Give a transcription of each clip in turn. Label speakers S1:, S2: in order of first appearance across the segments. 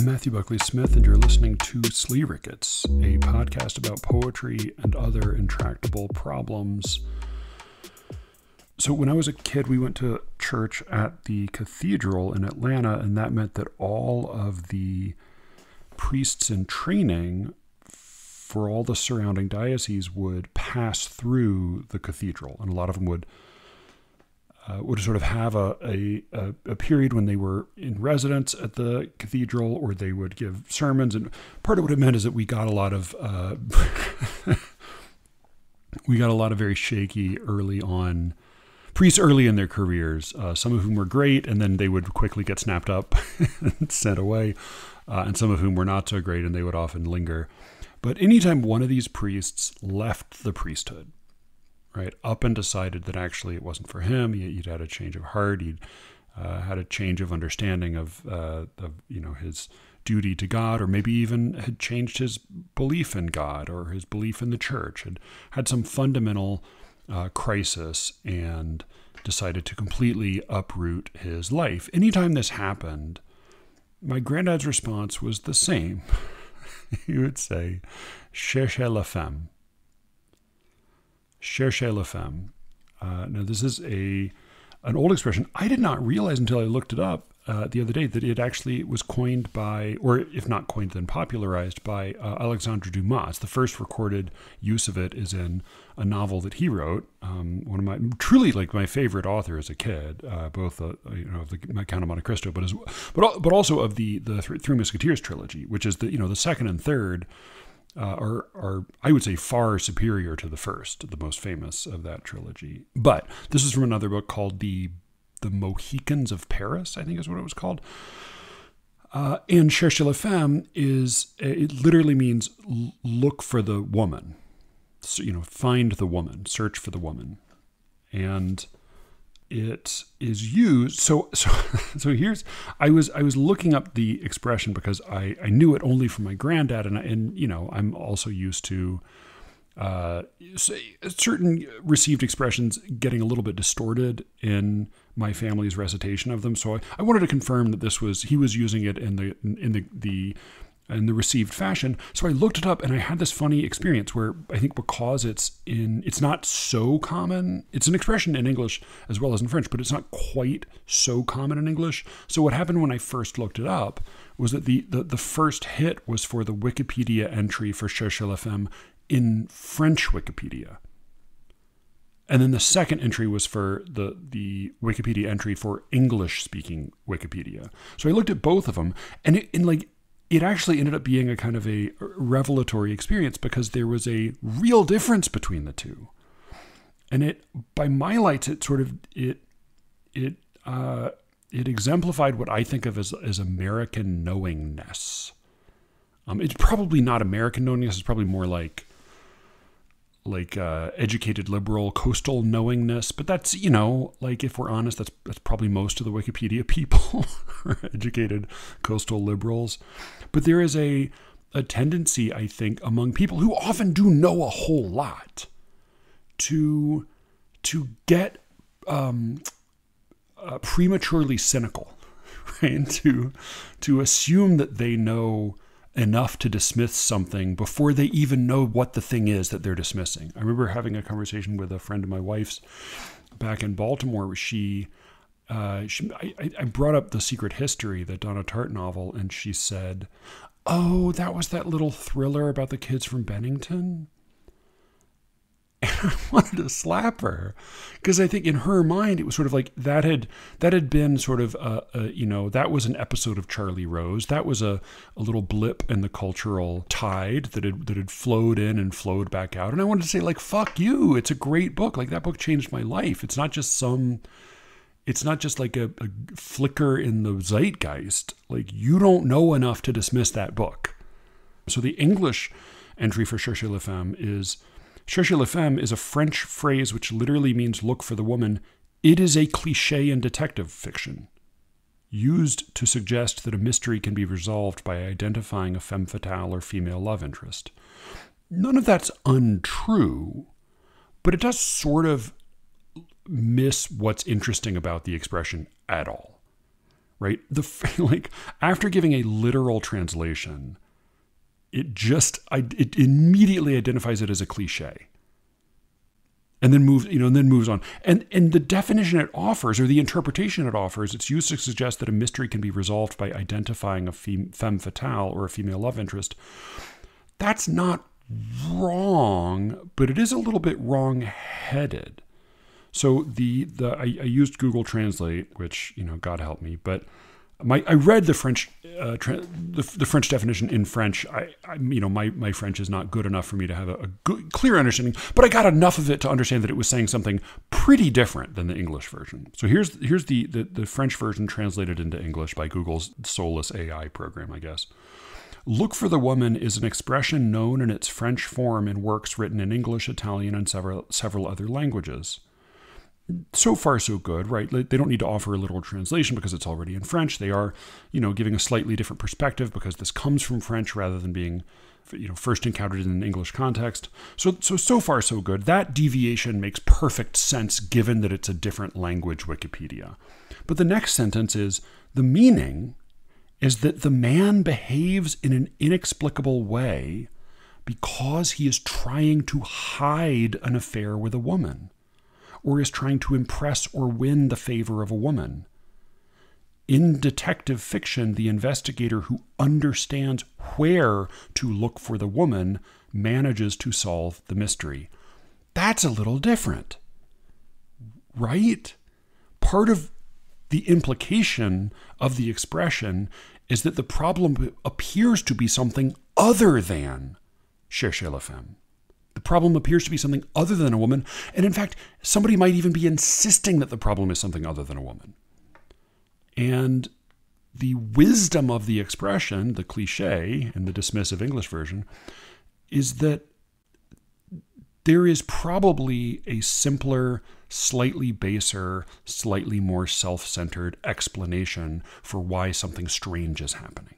S1: I'm Matthew Buckley Smith, and you're listening to SLEERICKETS, a podcast about poetry and other intractable problems. So when I was a kid, we went to church at the cathedral in Atlanta, and that meant that all of the priests in training for all the surrounding dioceses would pass through the cathedral, and a lot of them would sort of have a period when they were in residence at the cathedral, or they would give sermons. And part of what it meant is that we got a lot of very shaky early on priests early in their careers, some of whom were great, and then they would quickly get snapped up and sent away, and some of whom were not so great, and they would often linger. But anytime one of these priests left the priesthood, right, up and decided that actually it wasn't for him, he'd had a change of heart, he'd had a change of understanding of his duty to God, or maybe even had changed his belief in God or his belief in the church, had some fundamental crisis and decided to completely uproot his life. Anytime this happened, my granddad's response was the same. He would say, "Cherchez la femme." Cherchez la femme. Now, this is an old expression. I did not realize until I looked it up the other day that it actually was coined by, or if not coined, then popularized by Alexandre Dumas. It's the first recorded use of it is in a novel that he wrote. One of my truly my favorite author as a kid, both of the Count of Monte Cristo, but also of the Three Musketeers trilogy, which is the second and third. Are I would say far superior to the first, the most famous of that trilogy. But this is from another book called the Mohicans of Paris, I think is what it was called. And Cherchez la femme it literally means look for the woman. So, find the woman, search for the woman. And it is used. So here's, I was looking up the expression because I knew it only from my granddad, and I'm also used to certain received expressions getting a little bit distorted in my family's recitation of them. So I wanted to confirm that he was using it in the received fashion. So I looked it up, and I had this funny experience where I think because it's not so common, it's an expression in English as well as in French, but it's not quite so common in English. So what happened when I first looked it up was that the first hit was for the Wikipedia entry for Cherchez la femme in French Wikipedia. And then the second entry was for the Wikipedia entry for English-speaking Wikipedia. So I looked at both of them, and it actually ended up being a kind of a revelatory experience because there was a real difference between the two. And by my lights, it exemplified what I think of as American knowingness. It's probably not American knowingness. It's probably more like educated liberal coastal knowingness, but that's if we're honest, that's probably most of the Wikipedia people are educated coastal liberals. But there is a tendency, I think, among people who often do know a whole lot to get prematurely cynical, right? To assume that they know enough to dismiss something before they even know what the thing is that they're dismissing. I remember having a conversation with a friend of my wife's back in Baltimore where I brought up The Secret History, the Donna Tartt novel, and she said, "Oh, that was that little thriller about the kids from Bennington?" And I wanted to slap her because I think in her mind it was sort of like that had been sort of that was an episode of Charlie Rose. That was a little blip in the cultural tide that had flowed in and flowed back out. And I wanted to say, fuck you. It's a great book. That book changed my life. It's not just like a flicker in the zeitgeist. You don't know enough to dismiss that book. So the English entry for Cherchez la femme is, Cherchez la femme is a French phrase which literally means look for the woman. It is a cliché in detective fiction, used to suggest that a mystery can be resolved by identifying a femme fatale or female love interest. None of that's untrue, but it does sort of miss what's interesting about the expression at all. right? Like after giving a literal translation, it immediately identifies it as a cliche. And then moves on. And the definition it offers, or the interpretation it offers, it's used to suggest that a mystery can be resolved by identifying a femme fatale or a female love interest. That's not wrong, but it is a little bit wrong-headed. So I used Google Translate, which, God help me, but I read the French the French definition in French. My French is not good enough for me to have a good, clear understanding, but I got enough of it to understand that it was saying something pretty different than the English version. So here's the French version translated into English by Google's soulless AI program, I guess. Look for the woman is an expression known in its French form in works written in English, Italian, and several other languages. So far, so good, right? They don't need to offer a literal translation because it's already in French. They are, giving a slightly different perspective because this comes from French rather than being, first encountered in an English context. So far, so good. That deviation makes perfect sense given that it's a different language Wikipedia. But the next sentence is, the meaning is that the man behaves in an inexplicable way because he is trying to hide an affair with a woman, or is trying to impress or win the favor of a woman. In detective fiction, the investigator who understands where to look for the woman manages to solve the mystery. That's a little different, right? Part of the implication of the expression is that the problem appears to be something other than cherchez la femme. The problem appears to be something other than a woman. And in fact, somebody might even be insisting that the problem is something other than a woman. And the wisdom of the expression, the cliche in the dismissive English version, is that there is probably a simpler, slightly baser, slightly more self-centered explanation for why something strange is happening.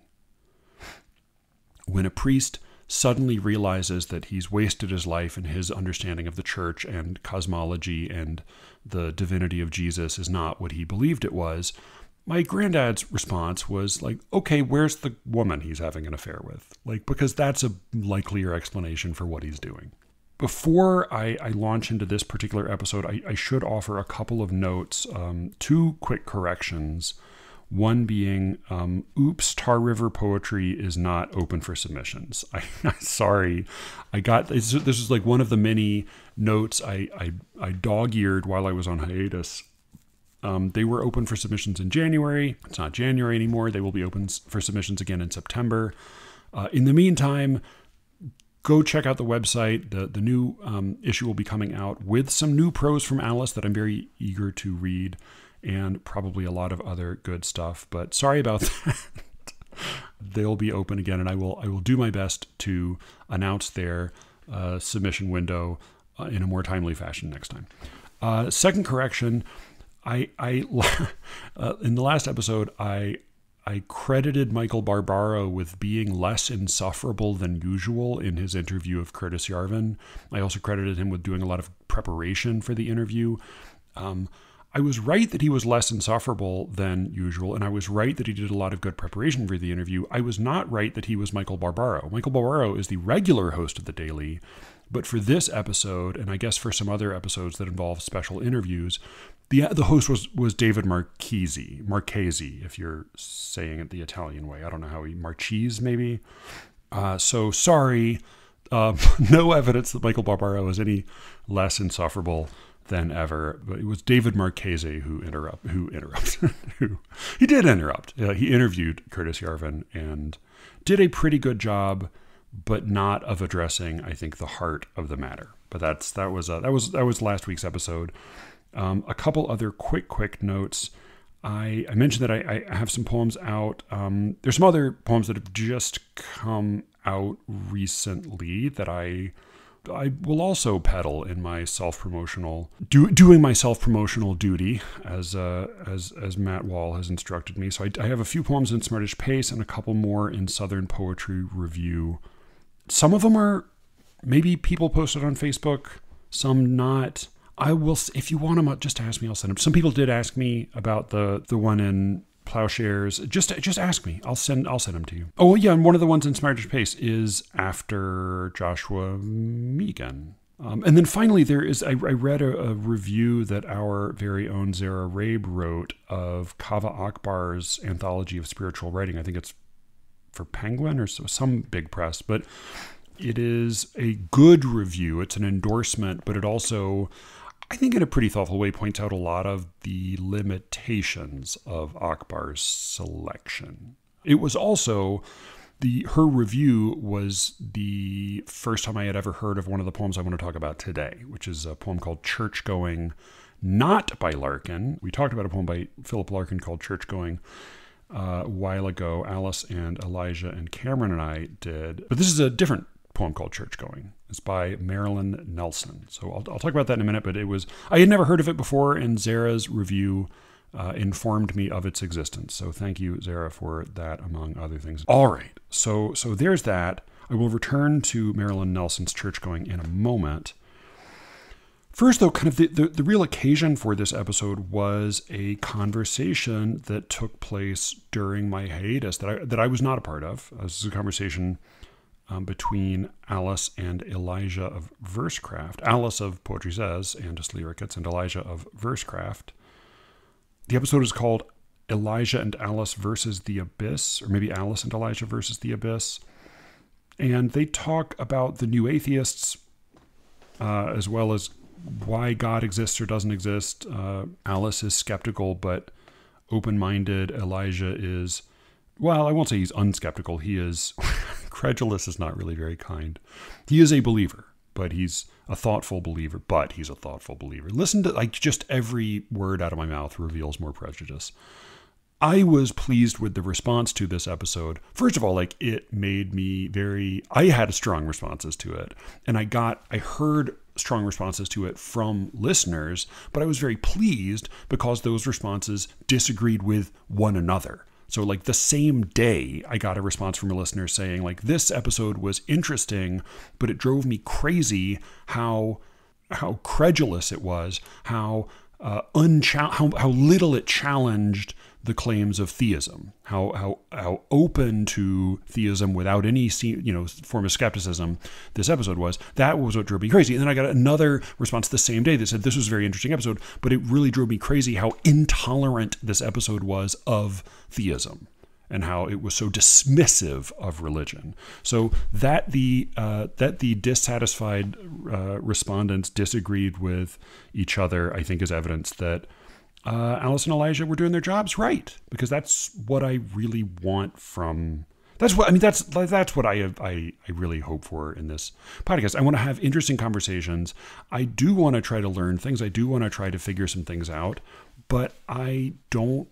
S1: When a priest suddenly realizes that he's wasted his life and his understanding of the church and cosmology and the divinity of Jesus is not what he believed it was, my granddad's response was like, okay, where's the woman he's having an affair with? Because that's a likelier explanation for what he's doing. Before I launch into this particular episode, I should offer a couple of notes, 2 quick corrections. One being, oops, Tar River Poetry is not open for submissions. Sorry. This is like one of the many notes I dog-eared while I was on hiatus. They were open for submissions in January. It's not January anymore. They will be open for submissions again in September. In the meantime, go check out the website. The new issue will be coming out with some new prose from Alice that I'm very eager to read, and probably a lot of other good stuff. But sorry about that. They'll be open again, and I will do my best to announce their submission window in a more timely fashion next time. Second correction, I in the last episode, I credited Michael Barbaro with being less insufferable than usual in his interview of Curtis Yarvin. I also credited him with doing a lot of preparation for the interview. I was right that he was less insufferable than usual, and I was right that he did a lot of good preparation for the interview. I was not right that he was Michael Barbaro. Michael Barbaro is the regular host of The Daily, but for this episode, and I guess for some other episodes that involve special interviews, the host was David Marchese, if you're saying it the Italian way. I don't know how Marchese maybe. So sorry, no evidence that Michael Barbaro is any less insufferable than ever. But it was David Marchese who he did interrupt. He interviewed Curtis Yarvin and did a pretty good job, but not of addressing, I think, the heart of the matter. But that was last week's episode. A couple other quick notes. I mentioned that I have some poems out. There's some other poems that have just come out recently that I will also peddle in my self-promotional, doing my self-promotional duty as Matt Wall has instructed me. So I have a few poems in Smartish Pace and a couple more in Southern Poetry Review. Some of them are maybe people posted on Facebook, some not. I will, if you want them, just ask me, I'll send them. Some people did ask me about the one in Plowshares. Just ask me. I'll send them to you. Oh yeah, and one of the ones in Smarter Pace is after Joshua Mehigan. And then finally, I read a review that our very own Zara Rabe wrote of Kava Akbar's Anthology of Spiritual Writing. I think it's for Penguin or some big press, but it is a good review. It's an endorsement, but it also, I think in a pretty thoughtful way, points out a lot of the limitations of Akbar's selection. It was also... Her review was the first time I had ever heard of one of the poems I want to talk about today, which is a poem called Church Going, not by Larkin. We talked about a poem by Philip Larkin called Church Going a while ago. Alice and Elijah and Cameron and I did. But this is a different poem called Church Going. It's by Marilyn Nelson. So I'll talk about that in a minute, but I had never heard of it before, and Zara's review informed me of its existence. So thank you, Zara, for that, among other things. All right. So there's that. I will return to Marilyn Nelson's Church Going in a moment. First, though, kind of the real occasion for this episode was a conversation that took place during my hiatus that I was not a part of. This is a conversation between Alice and Elijah of Versecraft. Alice of Poetry Says and SLEERICKETS, and Elijah of Versecraft. The episode is called Elijah and Alice versus the Abyss, or maybe Alice and Elijah versus the Abyss. And they talk about the new atheists, as well as why God exists or doesn't exist. Alice is skeptical but open-minded. Elijah is, well, I won't say he's unskeptical. He is, credulous is not really very kind. He is a believer, but he's a thoughtful believer, Listen to, just every word out of my mouth reveals more prejudice. I was pleased with the response to this episode. First of all, it made me I had strong responses to it, and I heard strong responses to it from listeners, but I was very pleased because those responses disagreed with one another. So the same day, I got a response from a listener saying this episode was interesting, but it drove me crazy how credulous it was, how little it challenged the claims of theism, how open to theism without any form of skepticism this episode was. That was what drove me crazy. And then I got another response the same day that said this was a very interesting episode, but it really drove me crazy how intolerant this episode was of theism and how it was so dismissive of religion. So that the dissatisfied respondents disagreed with each other, I think, is evidence that Alice and Elijah were doing their jobs right, because that's what I really want from. That's what I really hope for in this podcast. I want to have interesting conversations. I do want to try to learn things. I do want to try to figure some things out, but I don't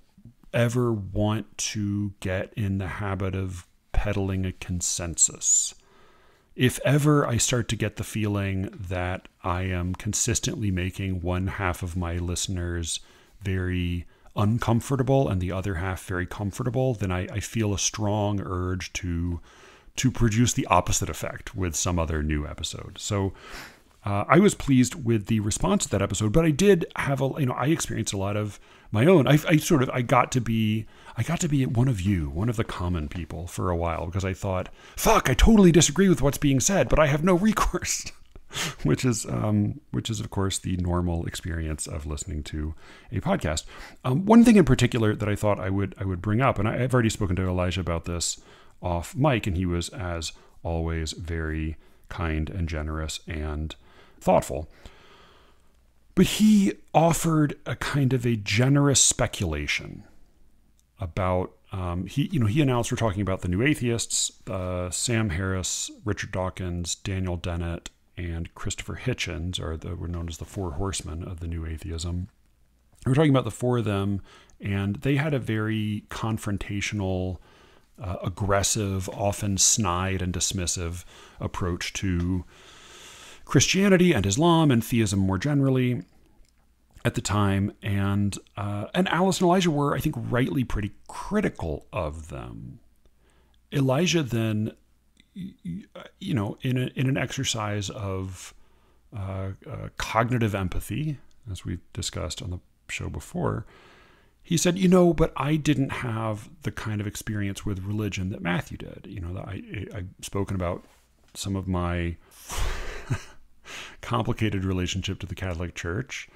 S1: ever want to get in the habit of peddling a consensus. If ever I start to get the feeling that I am consistently making one half of my listeners very uncomfortable and the other half very comfortable, then I feel a strong urge to produce the opposite effect with some other new episode. So I was pleased with the response to that episode, but I did have I experienced a lot of my own. I got to be one of you, one of the common people for a while, because I thought, fuck, I totally disagree with what's being said, but I have no recourse. Which is of course the normal experience of listening to a podcast. One thing in particular that I thought I would bring up, and I've already spoken to Elijah about this off mic, and he was, as always, very kind and generous and thoughtful. But he offered a kind of a generous speculation about he announced we're talking about the new atheists, Sam Harris, Richard Dawkins, Daniel Dennett, and Christopher Hitchens were known as the four horsemen of the new atheism. We're talking about the four of them, and they had a very confrontational, aggressive, often snide and dismissive approach to Christianity and Islam and theism more generally at the time. And Alice and Elijah were, I think, rightly pretty critical of them. Elijah then, in an exercise of cognitive empathy, as we've discussed on the show before, he said, but I didn't have the kind of experience with religion that Matthew did. I've spoken about some of my complicated relationship to the Catholic Church.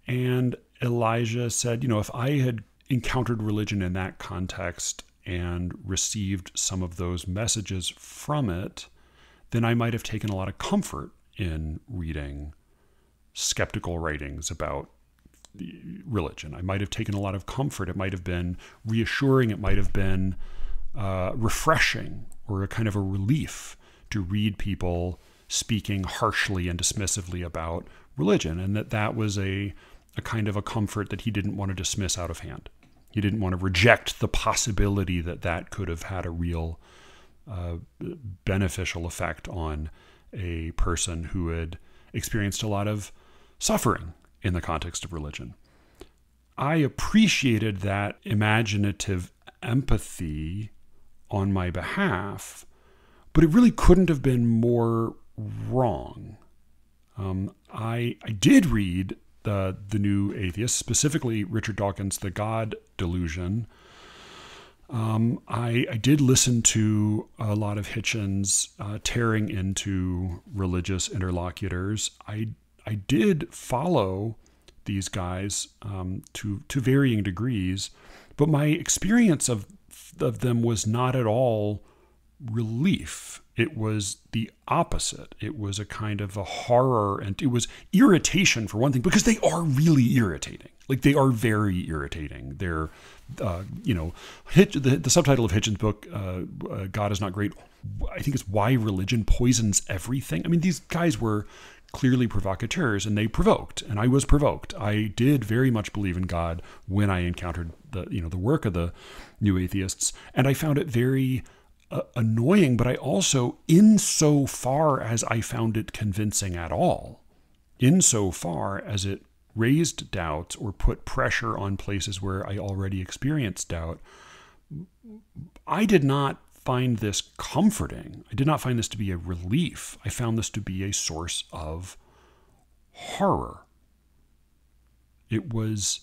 S1: And Elijah said, if I had encountered religion in that context and received some of those messages from it, then I might have taken a lot of comfort in reading skeptical writings about religion. I might have taken a lot of comfort. It might have been reassuring. It might have been refreshing or a kind of a relief to read people speaking harshly and dismissively about religion, and that was a kind of a comfort that he didn't want to dismiss out of hand. He didn't want to reject the possibility that could have had a real beneficial effect on a person who had experienced a lot of suffering in the context of religion. I appreciated that imaginative empathy on my behalf, but it really couldn't have been more wrong. I did read the New Atheist, specifically Richard Dawkins' The God Delusion. I did listen to a lot of Hitchens tearing into religious interlocutors. I did follow these guys to varying degrees, but my experience of them was not at all relief. It was the opposite. It was a kind of a horror, and it was irritation for one thing, because they are really irritating. Like, they are very irritating. They're, the subtitle of Hitchens' book, God Is Not Great, I think it's Why Religion Poisons Everything. I mean, these guys were clearly provocateurs, and they provoked, and I was provoked. I did very much believe in God when I encountered the work of the New Atheists, and I found it very annoying, but I also, insofar as I found it convincing at all, insofar as it raised doubts or put pressure on places where I already experienced doubt, I did not find this comforting. I did not find this to be a relief. I found this to be a source of horror. It was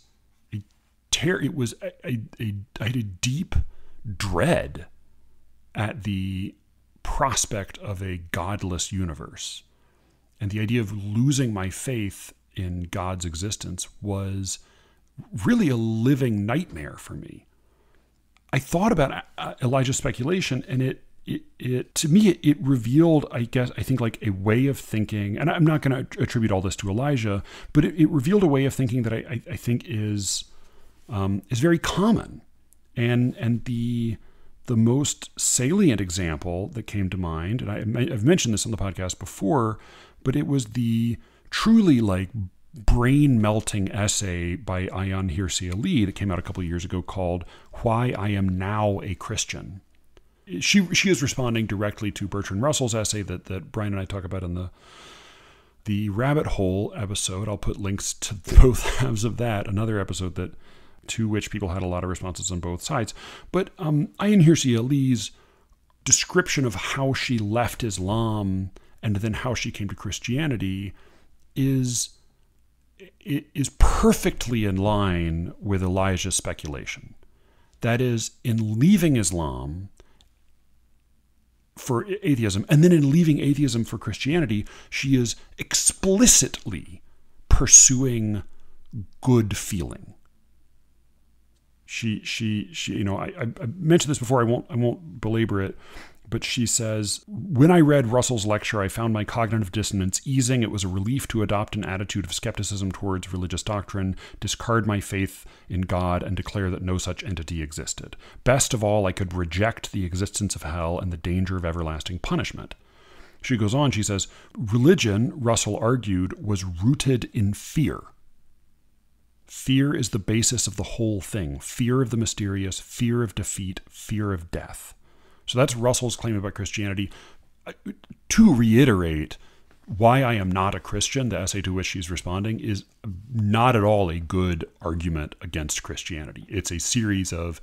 S1: I had a deep dread at the prospect of a godless universe. And the idea of losing my faith in God's existence was really a living nightmare for me. I thought about Elijah's speculation, and it to me, it revealed, I think like a way of thinking, and I'm not going to attribute all this to Elijah, but it revealed a way of thinking that I think is very common. And the most salient example that came to mind, and I've mentioned this on the podcast before, but it was the truly like brain-melting essay by Ayaan Hirsi Ali that came out a couple of years ago called Why I Am Now a Christian. She is responding directly to Bertrand Russell's essay that Brian and I talk about in the Rabbit Hole episode. I'll put links to both halves of that, another episode to which people had a lot of responses on both sides. But Ayaan Hirsi Ali's description of how she left Islam and then how she came to Christianity is perfectly in line with Elijah's speculation. That is, in leaving Islam for atheism, and then in leaving atheism for Christianity, she is explicitly pursuing good feeling. She I mentioned this before, I won't belabor it, but she says, when I read Russell's lecture, I found my cognitive dissonance easing. It was a relief to adopt an attitude of skepticism towards religious doctrine, discard my faith in God, and declare that no such entity existed. Best of all, I could reject the existence of hell and the danger of everlasting punishment. She goes on, she says, religion, Russell argued, was rooted in fear. Fear is the basis of the whole thing. Fear of the mysterious, fear of defeat, fear of death. So that's Russell's claim about Christianity. To reiterate, Why I Am Not a Christian, the essay to which she's responding, is not at all a good argument against Christianity. It's a series of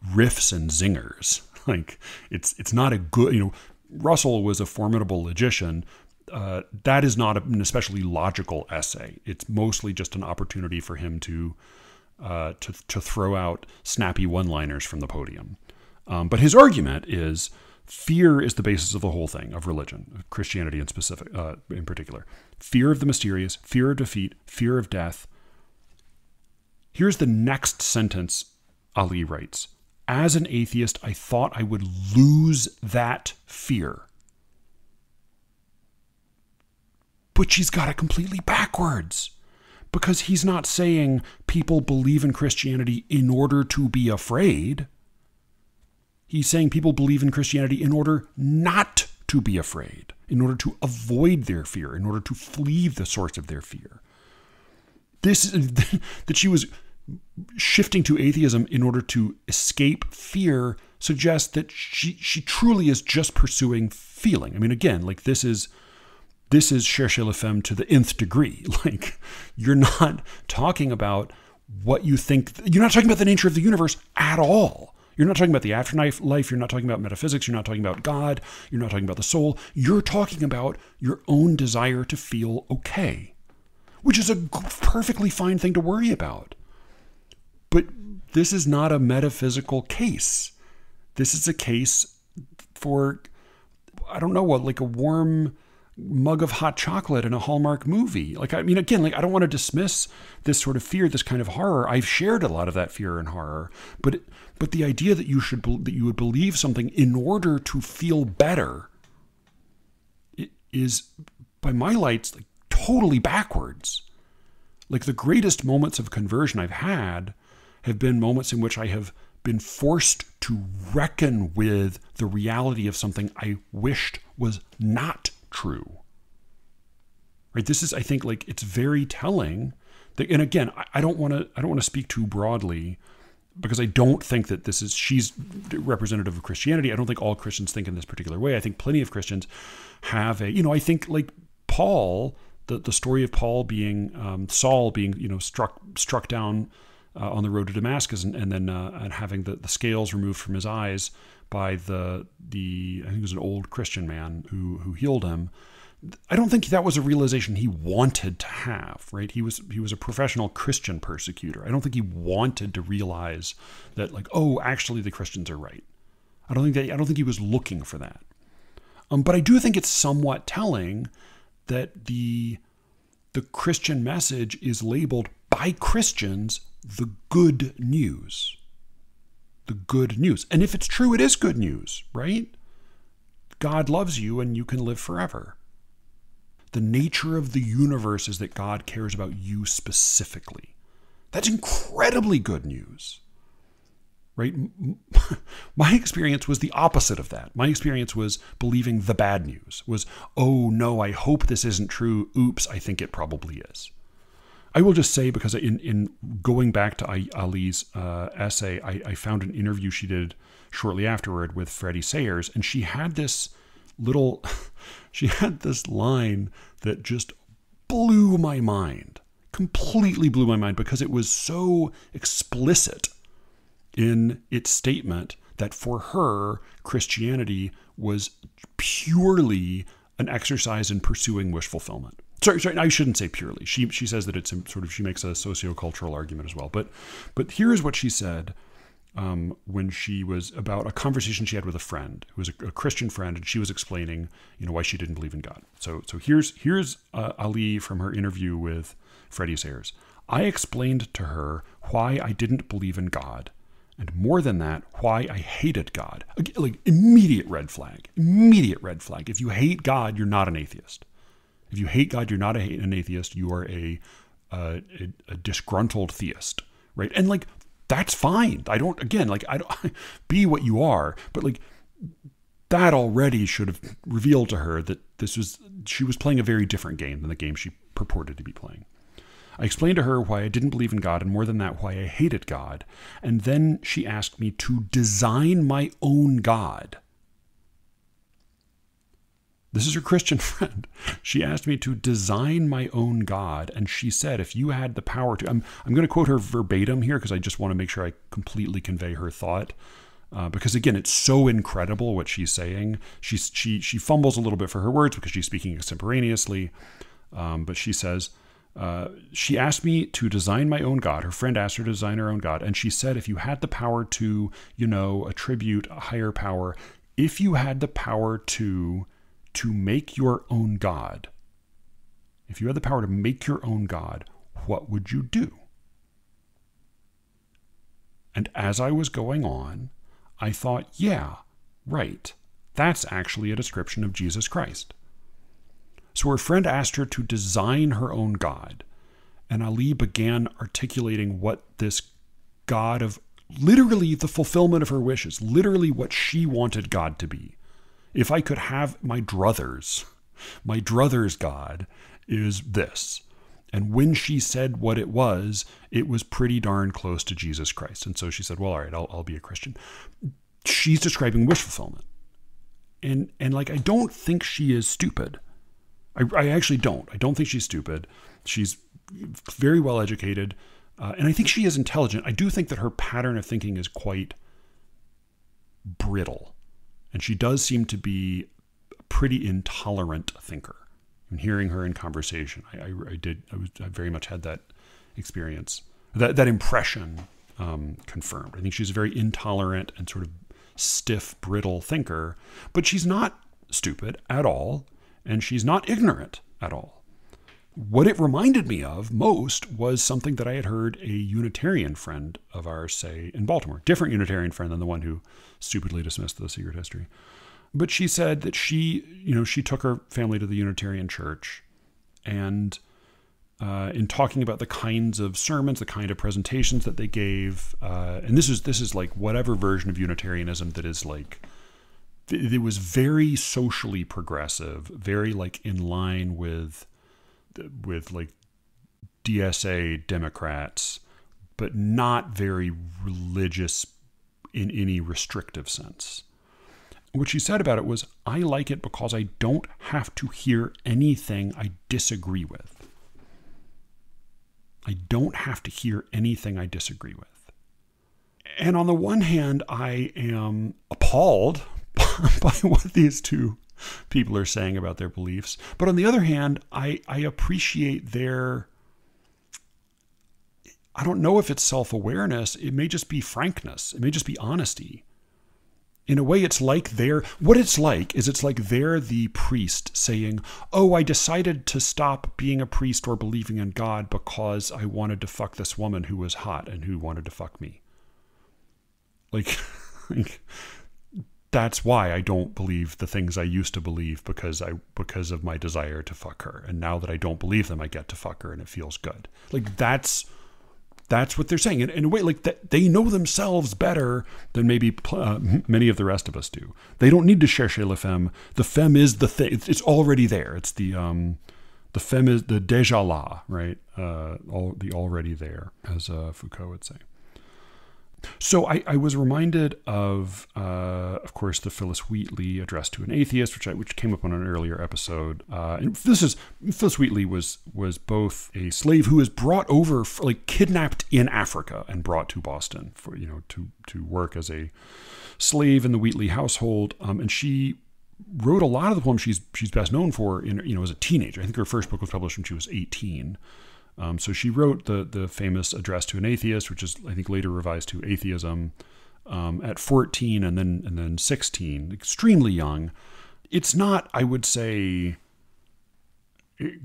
S1: riffs and zingers. Like, it's not a good, Russell was a formidable logician. That is not an especially logical essay. It's mostly just an opportunity for him to to throw out snappy one-liners from the podium. But his argument is fear is the basis of the whole thing, of religion, of Christianity in particular. Fear of the mysterious, fear of defeat, fear of death. Here's the next sentence Ali writes. As an atheist, I thought I would lose that fear. But she's got it completely backwards. Because he's not saying people believe in Christianity in order to be afraid. He's saying people believe in Christianity in order not to be afraid, in order to avoid their fear, in order to flee the source of their fear. That she was shifting to atheism in order to escape fear suggests that she truly is just pursuing feeling. I mean, again, like this is Cherchez la femme to the nth degree. Like, you're not talking about what you think. You're not talking about the nature of the universe at all. You're not talking about the afterlife. You're not talking about metaphysics. You're not talking about God. You're not talking about the soul. You're talking about your own desire to feel okay, which is a perfectly fine thing to worry about. But this is not a metaphysical case. This is a case for, I don't know what, like a warm mug of hot chocolate in a Hallmark movie. Like, I mean, again, like, I don't want to dismiss this sort of fear, this kind of horror. I've shared a lot of that fear and horror, but the idea that you would believe something in order to feel better is, by my lights, like totally backwards. Like, the greatest moments of conversion I've had have been moments in which I have been forced to reckon with the reality of something I wished was not true. Right? This is, I think, like, it's very telling that, and again, I don't want to speak too broadly, because I don't think that she's representative of Christianity. I don't think all Christians think in this particular way. I think plenty of Christians have I think, like, Paul, the story of Paul being, Saul being, struck down on the road to Damascus, and then having the scales removed from his eyes by the I think it was an old Christian man who healed him. I don't think that was a realization he wanted to have, right? He was a professional Christian persecutor. I don't think he wanted to realize that, like, oh, actually the Christians are right. I don't think he was looking for that. But I do think it's somewhat telling that the Christian message is labeled by Christians the good news. The good news. And if it's true, it is good news, right? God loves you and you can live forever. The nature of the universe is that God cares about you specifically. That's incredibly good news, right? My experience was the opposite of that. My experience was believing the bad news, was, oh no, I hope this isn't true. Oops, I think it probably is. I will just say, because in going back to Ali's essay, I found an interview she did shortly afterward with Freddie Sayers, and she had this line that just blew my mind, completely blew my mind, because it was so explicit in its statement that for her, Christianity was purely an exercise in pursuing wish fulfillment. Sorry, I shouldn't say purely. She says that it's sort of, she makes a sociocultural argument as well. But here's what she said when she was, about a conversation she had with a friend who was a Christian friend, and she was explaining, why she didn't believe in God. So here's Ali from her interview with Freddie Sayers. I explained to her why I didn't believe in God, and more than that, why I hated God. Like, immediate red flag. Immediate red flag. If you hate God, you're not an atheist. If you hate God, you're not an atheist. You are a disgruntled theist, right? And, like, that's fine. I don't be what you are, but, like, that already should have revealed to her that she was playing a very different game than the game she purported to be playing. I explained to her why I didn't believe in God, and more than that, why I hated God. And then she asked me to design my own God. This is her Christian friend. She asked me to design my own God, and she said, if you had the power to, I'm going to quote her verbatim here because I just want to make sure I completely convey her thought, because again, it's so incredible what she's saying. She fumbles a little bit for her words because she's speaking extemporaneously, but she says, She asked me to design my own God. Her friend asked her to design her own God. And she said, if you had the power to, attribute a higher power, if you had the power to make your own God, if you had the power to make your own God, what would you do? And as I was going on, I thought, yeah, right. That's actually a description of Jesus Christ. So her friend asked her to design her own God, and Ali began articulating what this God of literally the fulfillment of her wishes, literally what she wanted God to be. If I could have my druthers God is this. And when she said what it was pretty darn close to Jesus Christ. And so she said, well, all right, I'll be a Christian. She's describing wish fulfillment. And I don't think she is stupid. I actually don't. I don't think she's stupid. She's very well educated. And I think she is intelligent. I do think that her pattern of thinking is quite brittle. And she does seem to be a pretty intolerant thinker. And hearing her in conversation, I very much had that experience, that impression confirmed. I think she's a very intolerant and sort of stiff, brittle thinker, but she's not stupid at all, and she's not ignorant at all. What it reminded me of most was something that I had heard a Unitarian friend of ours say in Baltimore, different Unitarian friend than the one who stupidly dismissed the secret history. But she said that she took her family to the Unitarian church, and in talking about the kinds of sermons, the kind of presentations that they gave, and this is like whatever version of Unitarianism that is like, it was very socially progressive, very like in line with like DSA Democrats, but not very religious in any restrictive sense. What she said about it was, I like it because I don't have to hear anything I disagree with. I don't have to hear anything I disagree with. And on the one hand, I am appalled by what these two people are saying about their beliefs. But on the other hand, I appreciate their, I don't know if it's self-awareness. It may just be frankness. It may just be honesty. In a way, it's like they're the priest saying, oh, I decided to stop being a priest or believing in God because I wanted to fuck this woman who was hot and who wanted to fuck me. Like that's why I don't believe the things I used to believe, because of my desire to fuck her. And now that I don't believe them, I get to fuck her and it feels good. Like that's what they're saying. In a way, like that, they know themselves better than maybe many of the rest of us do. They don't need to chercher la femme. The femme is the thing. It's already there. It's the femme is the déjà là, right? The already there, as Foucault would say. So I was reminded of course, the Phyllis Wheatley Address to an Atheist, which came up on an earlier episode. And Phyllis Wheatley was both a slave who was brought over, kidnapped in Africa and brought to Boston for to work as a slave in the Wheatley household. And she wrote a lot of the poems she's best known for as a teenager. I think her first book was published when she was 18. So she wrote the famous Address to an Atheist, which is, I think, later revised to Atheism, at 14 and then 16, extremely young. It's not, I would say,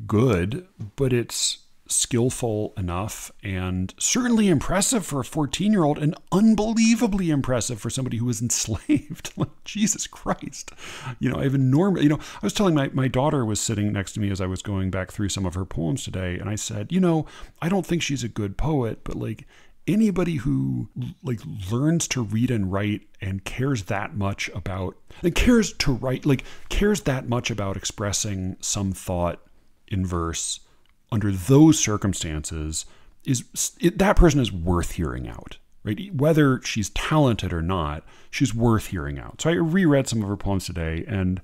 S1: good, but it's skillful enough and certainly impressive for a 14-year-old and unbelievably impressive for somebody who was enslaved. Like, Jesus Christ. I have enormous, I was telling my daughter was sitting next to me as I was going back through some of her poems today. And I said, I don't think she's a good poet, but anybody who learns to read and write and cares that much about, cares that much about expressing some thought in verse under those circumstances, that person is worth hearing out, right? Whether she's talented or not, she's worth hearing out. So I reread some of her poems today, and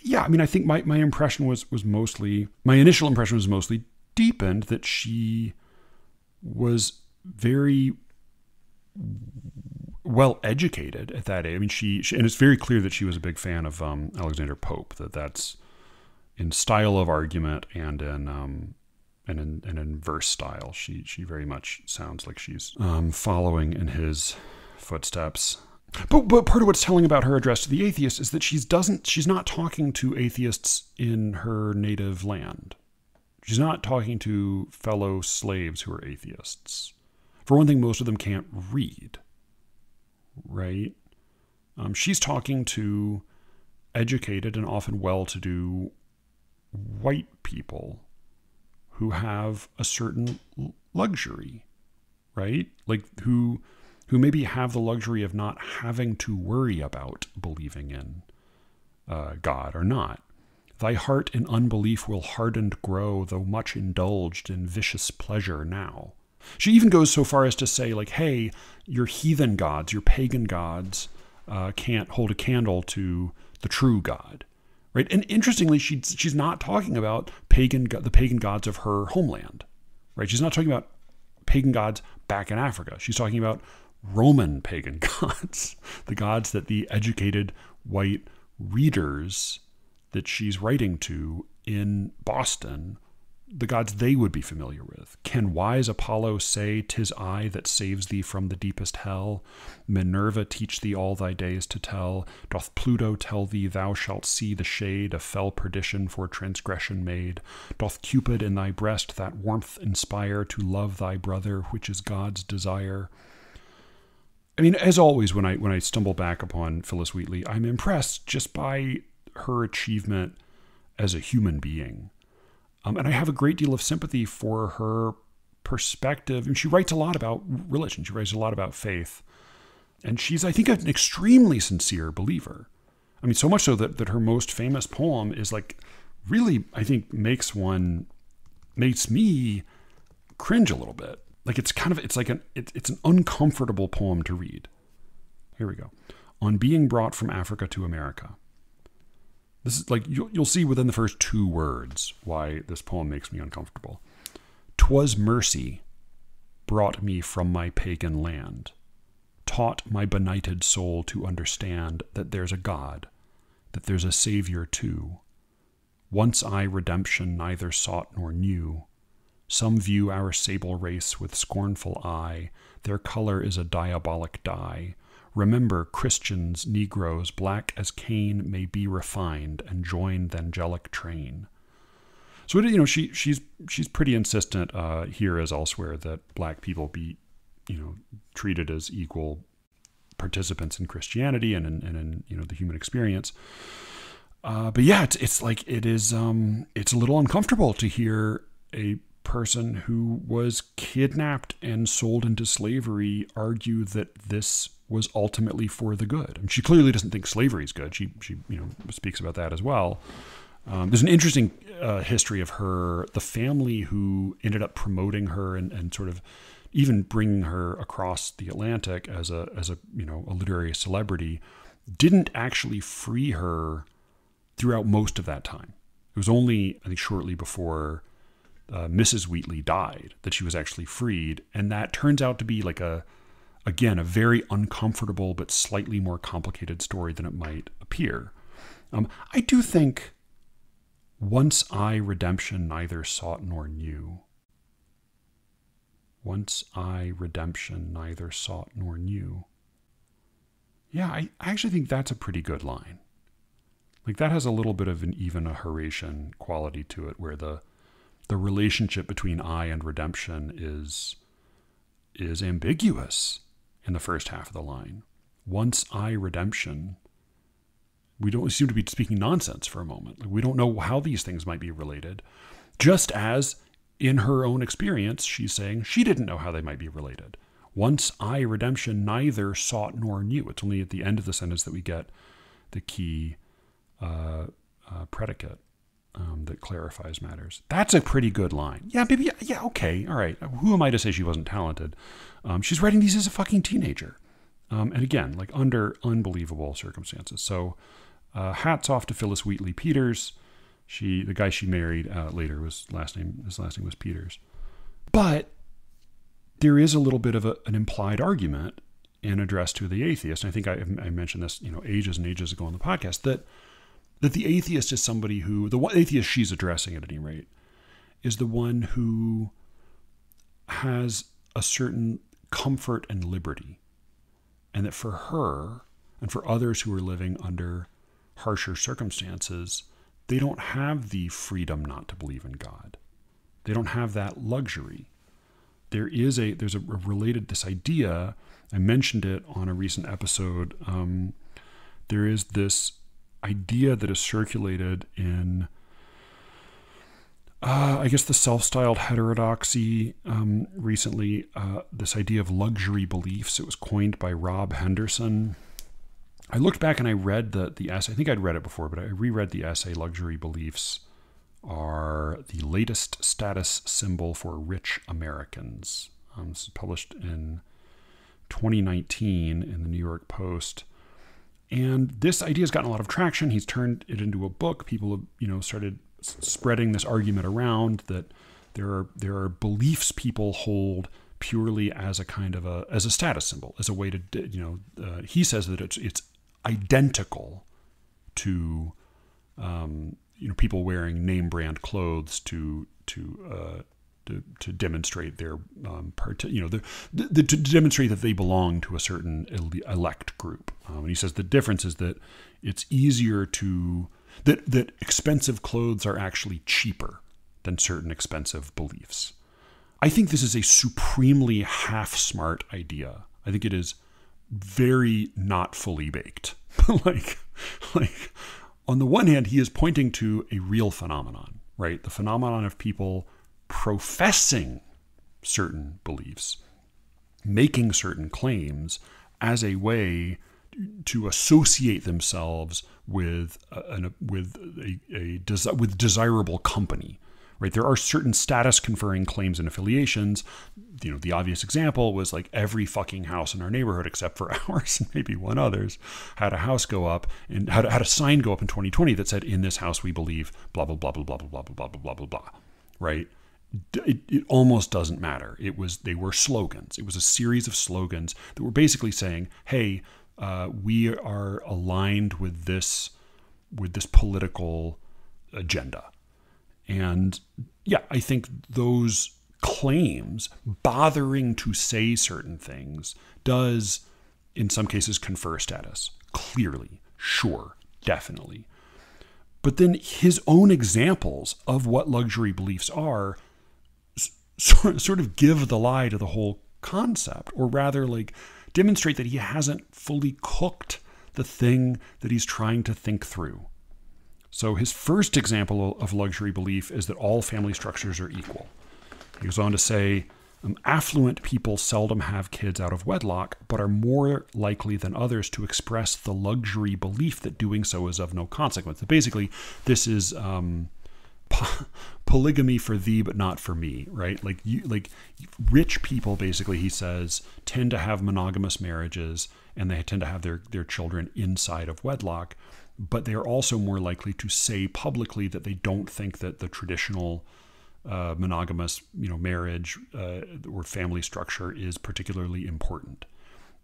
S1: yeah, I think my initial impression was mostly deepened, that she was very well educated at that age. She and it's very clear that she was a big fan of Alexander Pope. That's in style of argument and in and in verse style. She very much sounds like she's following in his footsteps. But part of what's telling about her address to the atheist is that she's not talking to atheists in her native land. She's not talking to fellow slaves who are atheists. For one thing, most of them can't read, right? She's talking to educated and often well-to-do white people who have a certain luxury, right? Like who maybe have the luxury of not having to worry about believing in God or not. Thy heart in unbelief will hardened grow, though much indulged in vicious pleasure now. She even goes so far as to say, like, hey, your heathen gods, your pagan gods, can't hold a candle to the true God, right? And interestingly, she's not talking about the pagan gods of her homeland, right? She's not talking about pagan gods back in Africa. She's talking about Roman pagan gods, the gods that the educated white readers that she's writing to in Boston, the gods they would be familiar with. Can wise Apollo say, 'tis I that saves thee from the deepest hell? Minerva teach thee all thy days to tell? Doth Pluto tell thee thou shalt see the shade of fell perdition for transgression made? Doth Cupid in thy breast that warmth inspire to love thy brother, which is God's desire? I mean, as always, when I stumble back upon Phyllis Wheatley, I'm impressed just by her achievement as a human being. And I have a great deal of sympathy for her perspective. And she writes a lot about religion. She writes a lot about faith. And she's, I think, an extremely sincere believer. I mean, so much so that her most famous poem is like, really, I think, makes me cringe a little bit. Like it's an uncomfortable poem to read. Here we go. On being brought from Africa to America. This is like, you'll see within the first 2 words why this poem makes me uncomfortable. 'Twas mercy brought me from my pagan land, taught my benighted soul to understand that there's a God, that there's a Savior too. Once I redemption neither sought nor knew. Some view our sable race with scornful eye, their color is a diabolic dye. Remember, Christians, Negroes, black as Cain, may be refined and join the angelic train. So, she's pretty insistent here as elsewhere that black people be, treated as equal participants in Christianity and in the human experience. But yeah, it's like it's a little uncomfortable to hear a person who was kidnapped and sold into slavery argue that this was ultimately for the good. I mean, she clearly doesn't think slavery is good. She speaks about that as well. There's an interesting history of the family who ended up promoting her and sort of even bringing her across the Atlantic as a literary celebrity, didn't actually free her throughout most of that time. It was only, I think, shortly before Mrs. Wheatley died that she was actually freed. And that turns out to be like a very uncomfortable but slightly more complicated story than it might appear. I do think once I redemption neither sought nor knew. Once I redemption neither sought nor knew. Yeah, I actually think that's a pretty good line. Like that has a little bit of even a Horatian quality to it, where the relationship between I and redemption is ambiguous in the first half of the line. Once I redemption, we seem to be speaking nonsense for a moment. Like we don't know how these things might be related. Just as in her own experience, she's saying she didn't know how they might be related. Once I redemption neither sought nor knew. It's only at the end of the sentence that we get the key predicate that clarifies matters. That's a pretty good line. Yeah, maybe. Yeah, okay. All right. Who am I to say she wasn't talented? She's writing these as a fucking teenager. And again, like under unbelievable circumstances. So hats off to Phyllis Wheatley Peters. The guy she married later his last name was Peters. But there is a little bit of an implied argument in Address to the Atheist. And I think I mentioned this, ages and ages ago on the podcast, that the atheist is somebody who, the atheist she's addressing at any rate, is the one who has a certain comfort and liberty. And that for her and for others who are living under harsher circumstances, they don't have the freedom not to believe in God. They don't have that luxury. There's a related, this idea, I mentioned it on a recent episode. There is this idea that is circulated in, I guess, the self-styled heterodoxy recently, this idea of luxury beliefs. It was coined by Rob Henderson. I looked back and I read the essay. I think I'd read it before, but I reread the essay. Luxury beliefs are the latest status symbol for rich Americans. This is published in 2019 in the New York Post. And this idea has gotten a lot of traction. He's turned it into a book. People have, started spreading this argument around that there are beliefs people hold purely as a kind of as a status symbol, as a way to, he says that it's identical to, people wearing name brand clothes to demonstrate their to demonstrate that they belong to a certain elect group. And he says the difference is that it's easier that expensive clothes are actually cheaper than certain expensive beliefs. I think this is a supremely half-smart idea. I think it is very not fully baked. like on the one hand, he is pointing to a real phenomenon, right? The phenomenon of people professing certain beliefs, making certain claims as a way to associate themselves with desirable company, right? There are certain status conferring claims and affiliations. The obvious example was like every fucking house in our neighborhood, except for ours and maybe one others, had a house go up and had a sign go up in 2020 that said, "In this house we believe blah blah blah blah blah blah blah blah blah blah blah blah," right? It almost doesn't matter. They were slogans. It was a series of slogans that were basically saying, "Hey, we are aligned with this political agenda." And yeah, I think those claims, bothering to say certain things, does in some cases confer status. Clearly, sure, definitely. But then his own examples of what luxury beliefs are sort of give the lie to the whole concept, or rather like demonstrate that he hasn't fully cooked the thing that he's trying to think through. So his first example of luxury belief is that all family structures are equal. He goes on to say, affluent people seldom have kids out of wedlock, but are more likely than others to express the luxury belief that doing so is of no consequence. So basically, this is polygamy for thee, but not for me, right? Like rich people, basically, he says, tend to have monogamous marriages, and they tend to have their children inside of wedlock. But they are also more likely to say publicly that they don't think that the traditional monogamous, marriage or family structure is particularly important.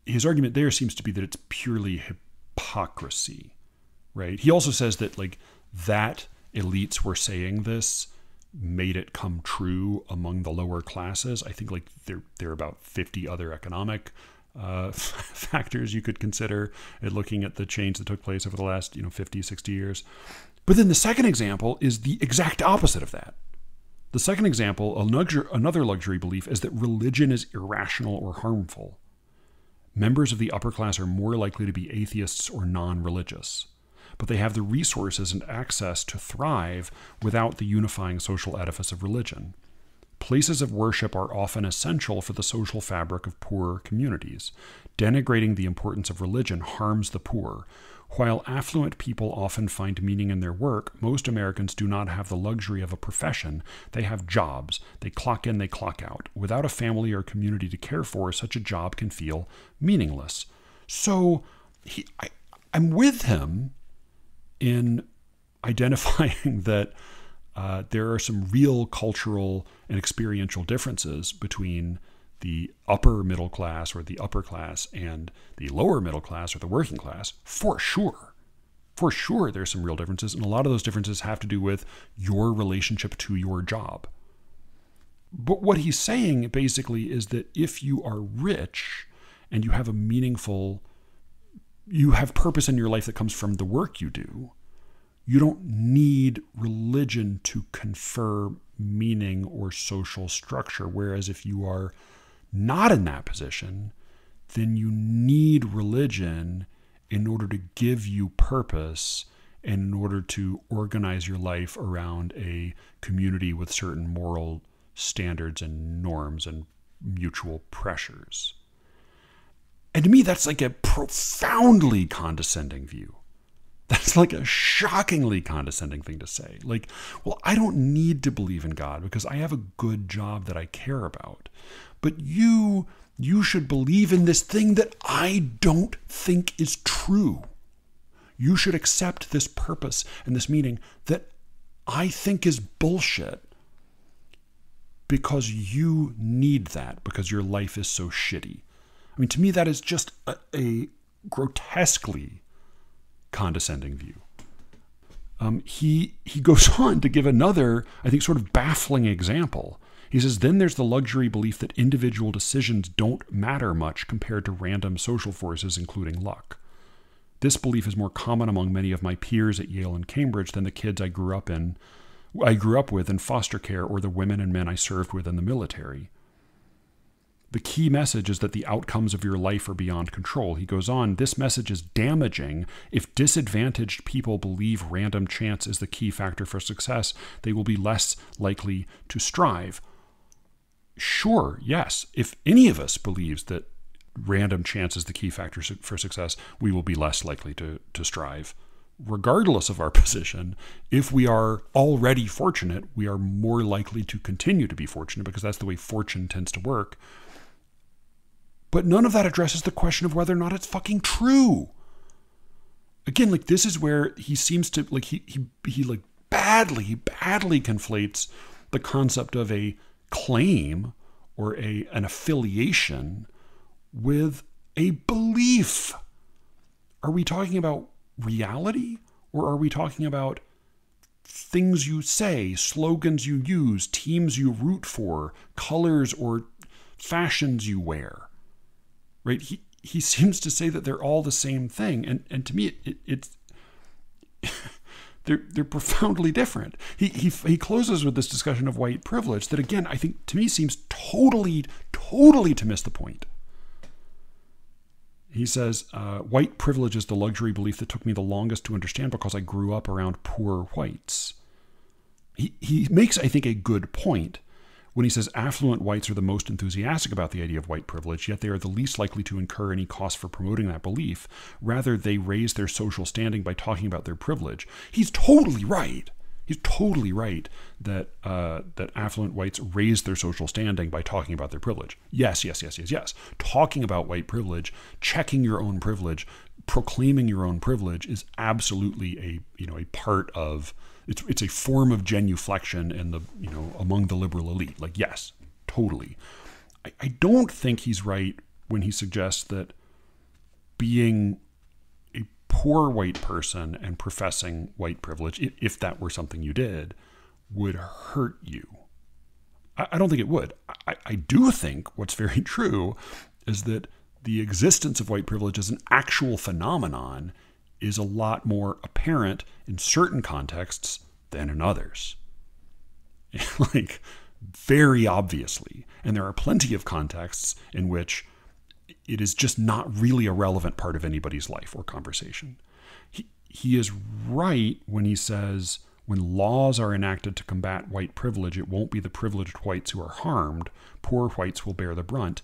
S1: His argument there seems to be that it's purely hypocrisy, right? He also says that that elites were saying this made it come true among the lower classes. I think there are about 50 other economic factors you could consider at looking at the change that took place over the last 50, 60 years. But then the second example is the exact opposite of that. The second example, another luxury belief, is that religion is irrational or harmful. Members of the upper class are more likely to be atheists or non-religious, but they have the resources and access to thrive without the unifying social edifice of religion. Places of worship are often essential for the social fabric of poor communities. Denigrating the importance of religion harms the poor. While affluent people often find meaning in their work, most Americans do not have the luxury of a profession. They have jobs. They clock in, they clock out. Without a family or community to care for, such a job can feel meaningless. So I'm with him in identifying that there are some real cultural and experiential differences between the upper middle class or the upper class and the lower middle class or the working class, for sure. For sure, there's some real differences. And a lot of those differences have to do with your relationship to your job, But what he's saying basically is that if you are rich and you have you have purpose in your life that comes from the work you do, you don't need religion to confer meaning or social structure. Whereas if you are not in that position, then you need religion in order to give you purpose and in order to organize your life around a community with certain moral standards and norms and mutual pressures. And to me, that's like a profoundly condescending view. That's like a shockingly condescending thing to say. Like, well, I don't need to believe in God because I have a good job that I care about. But you should believe in this thing that I don't think is true. You should accept this purpose and this meaning that I think is bullshit because you need that because your life is so shitty. I mean, to me, that is just a grotesquely condescending view. He goes on to give another, I think, sort of baffling example. He says, then there's the luxury belief that individual decisions don't matter much compared to random social forces, including luck. This belief is more common among many of my peers at Yale and Cambridge than the kids I grew up with in foster care or the women and men I served with in the military. The key message is that the outcomes of your life are beyond control. He goes on, this message is damaging. If disadvantaged people believe random chance is the key factor for success, they will be less likely to strive. Sure, yes. If any of us believes that random chance is the key factor for success, we will be less likely to strive. Regardless of our position, if we are already fortunate, we are more likely to continue to be fortunate because that's the way fortune tends to work. But none of that addresses the question of whether or not it's fucking true. Again, like, this is where he seems to, like, he like badly conflates the concept of a claim or an affiliation with a belief. Are we talking about reality, or are we talking about things you say, slogans you use, teams you root for, colors or fashions you wear? Right? He seems to say that they're all the same thing, and to me it's they're profoundly different. He closes with this discussion of white privilege that, again, I think to me seems totally to miss the point. He says, white privilege is the luxury belief that took me the longest to understand because I grew up around poor whites. He makes, I think, a good point when he says affluent whites are the most enthusiastic about the idea of white privilege, yet they are the least likely to incur any cost for promoting that belief. Rather, they raise their social standing by talking about their privilege. He's totally right. He's totally right that that affluent whites raise their social standing by talking about their privilege. Yes. Talking about white privilege, checking your own privilege, proclaiming your own privilege is absolutely a part of. It's a form of genuflection in the among the liberal elite. Like, yes, totally. I don't think he's right when he suggests that being a poor white person and professing white privilege, if that were something you did, would hurt you. I don't think it would. I do think what's very true is that the existence of white privilege as an actual phenomenon is a lot more apparent in certain contexts than in others. Like, very obviously. And there are plenty of contexts in which it is just not really a relevant part of anybody's life or conversation. He is right when he says when laws are enacted to combat white privilege, it won't be the privileged whites who are harmed. Poor whites will bear the brunt.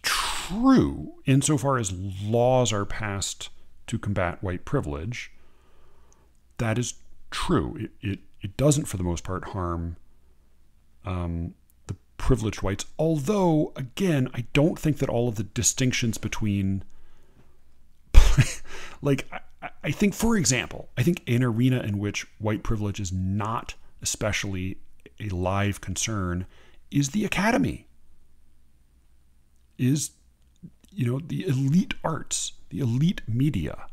S1: True, insofar as laws are passed to combat white privilege, that is true. It doesn't, for the most part, harm the privileged whites. Although, again, I don't think that all of the distinctions between, like, I think, for example, I think an arena in which white privilege is not especially a live concern is the academy, is, the elite arts, the elite media.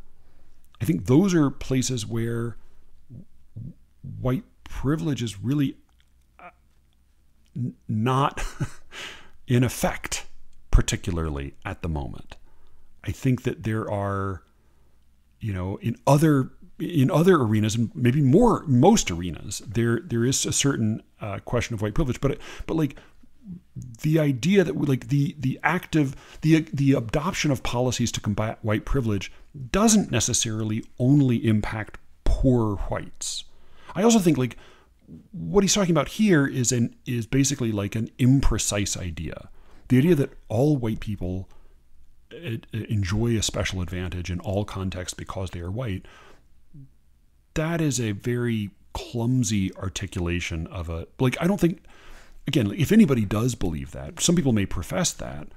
S1: I think those are places where white privilege is really not in effect, particularly at the moment. I think that there are, in other arenas, and maybe most arenas, there is a certain question of white privilege, but like the idea that like the adoption of policies to combat white privilege doesn't necessarily only impact poor whites. I also think like what he's talking about here is basically like an imprecise idea. The idea that all white people enjoy a special advantage in all contexts because they are white, that is a very clumsy articulation of I don't think, again, if anybody does believe that, some people may profess that,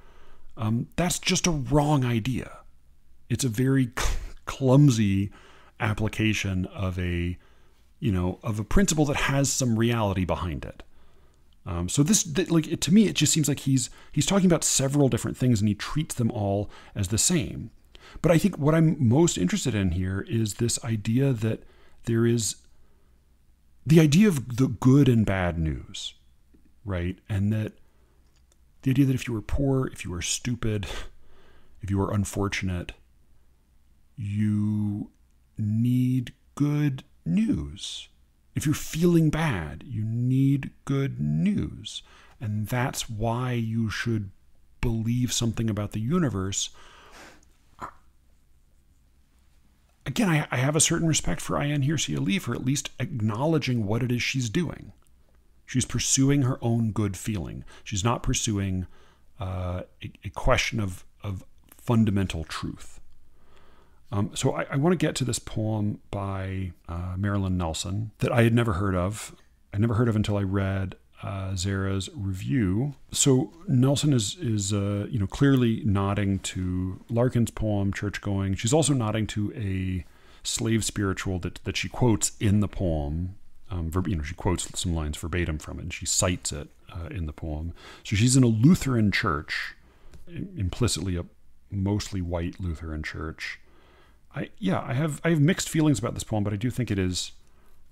S1: that's just a wrong idea. It's a very clumsy application of a principle that has some reality behind it. So to me, it just seems like he's talking about several different things and he treats them all as the same. But I think what I'm most interested in here is this idea that there is the idea of the good and bad news, right? And that the idea that if you were poor, if you were stupid, if you were unfortunate, you need good news. If you're feeling bad, you need good news. And that's why you should believe something about the universe. Again, I have a certain respect for Ayaan Hirsi Ali for at least acknowledging what it is she's doing. She's pursuing her own good feeling. She's not pursuing a question of fundamental truth. So I want to get to this poem by Marilyn Nelson that I had never heard of. I never heard of until I read Zara's review. So Nelson is clearly nodding to Larkin's poem, Churchgoing. She's also nodding to a slave spiritual that she quotes in the poem. She quotes some lines verbatim from it, and she cites it in the poem. So she's in a Lutheran church, implicitly a mostly white Lutheran church. I have mixed feelings about this poem, but I do think it is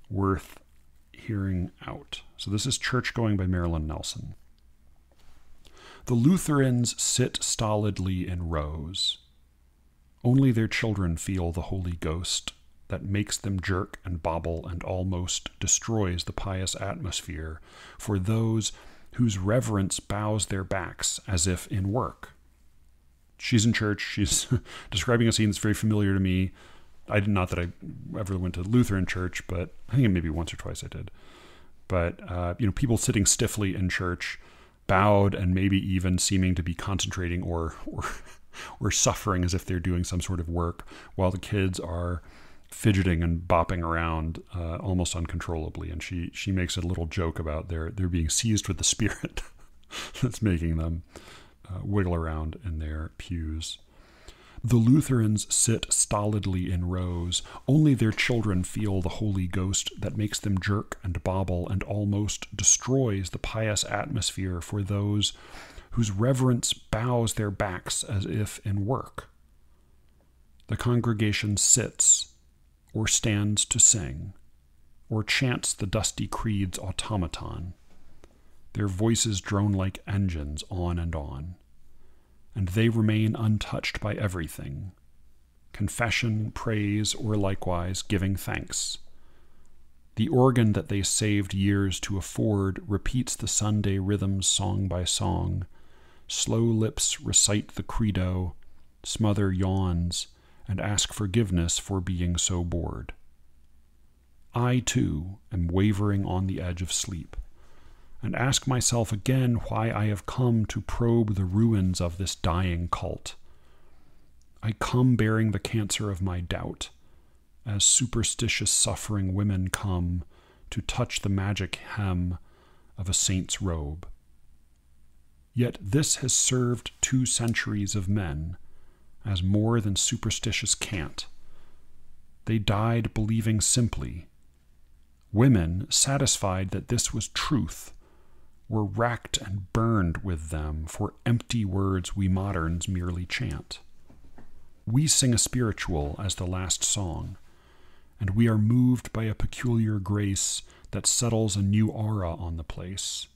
S1: worth hearing out. So this is Churchgoing by Marilyn Nelson. The Lutherans sit stolidly in rows. Only their children feel the Holy Ghost that makes them jerk and bobble and almost destroys the pious atmosphere for those whose reverence bows their backs as if in work. She's in church. She's describing a scene that's very familiar to me. Not that I ever went to Lutheran church, but I think maybe once or twice I did. But, people sitting stiffly in church, bowed and maybe even seeming to be concentrating or suffering as if they're doing some sort of work, while the kids are fidgeting and bopping around almost uncontrollably. And she makes a little joke about they're being seized with the spirit that's making them wiggle around in their pews. The Lutherans sit stolidly in rows. Only their children feel the Holy Ghost that makes them jerk and bobble and almost destroys the pious atmosphere for those whose reverence bows their backs as if in work. The congregation sits, or stands to sing, or chants the dusty creed's automaton. Their voices drone like engines on, and they remain untouched by everything, confession, praise, or likewise giving thanks. The organ that they saved years to afford repeats the Sunday rhythms song by song. Slow lips recite the credo, smother yawns, and ask forgiveness for being so bored. I, too, am wavering on the edge of sleep, and ask myself again why I have come to probe the ruins of this dying cult. I come bearing the cancer of my doubt, as superstitious suffering women come to touch the magic hem of a saint's robe. Yet this has served 2 centuries of men as more than superstitious cant. They died believing simply. Women, satisfied that this was truth, were racked and burned with them for empty words we moderns merely chant. We sing a spiritual as the last song, and we are moved by a peculiar grace that settles a new aura on the place.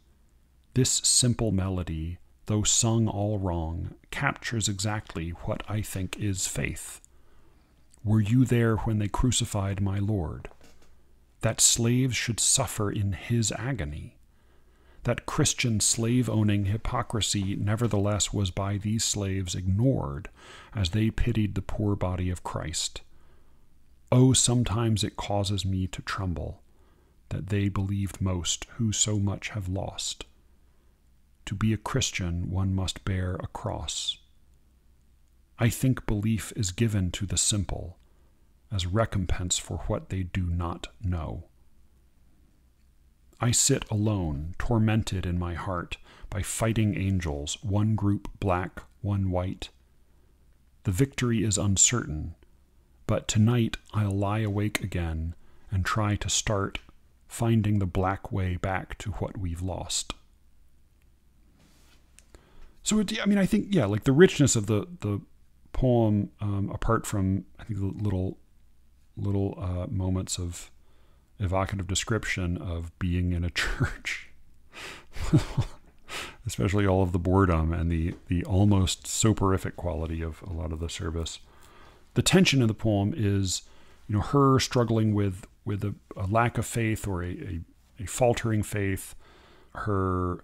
S1: This simple melody, though sung all wrong, captures exactly what I think is faith. Were you there when they crucified my Lord? That slaves should suffer in his agony. That Christian slave-owning hypocrisy nevertheless was by these slaves ignored as they pitied the poor body of Christ. Oh, sometimes it causes me to tremble that they believed most who so much have lost. To be a Christian, one must bear a cross. I think belief is given to the simple as recompense for what they do not know. I sit alone, tormented in my heart by fighting angels, one group black, one white. The victory is uncertain, but tonight I'll lie awake again and try to start finding the black way back to what we've lost. So, I think, like the richness of the poem, apart from, I think, the little moments of evocative description of being in a church, especially all of the boredom and the almost soporific quality of a lot of the service. The tension in the poem is, her struggling with a lack of faith or a faltering faith, her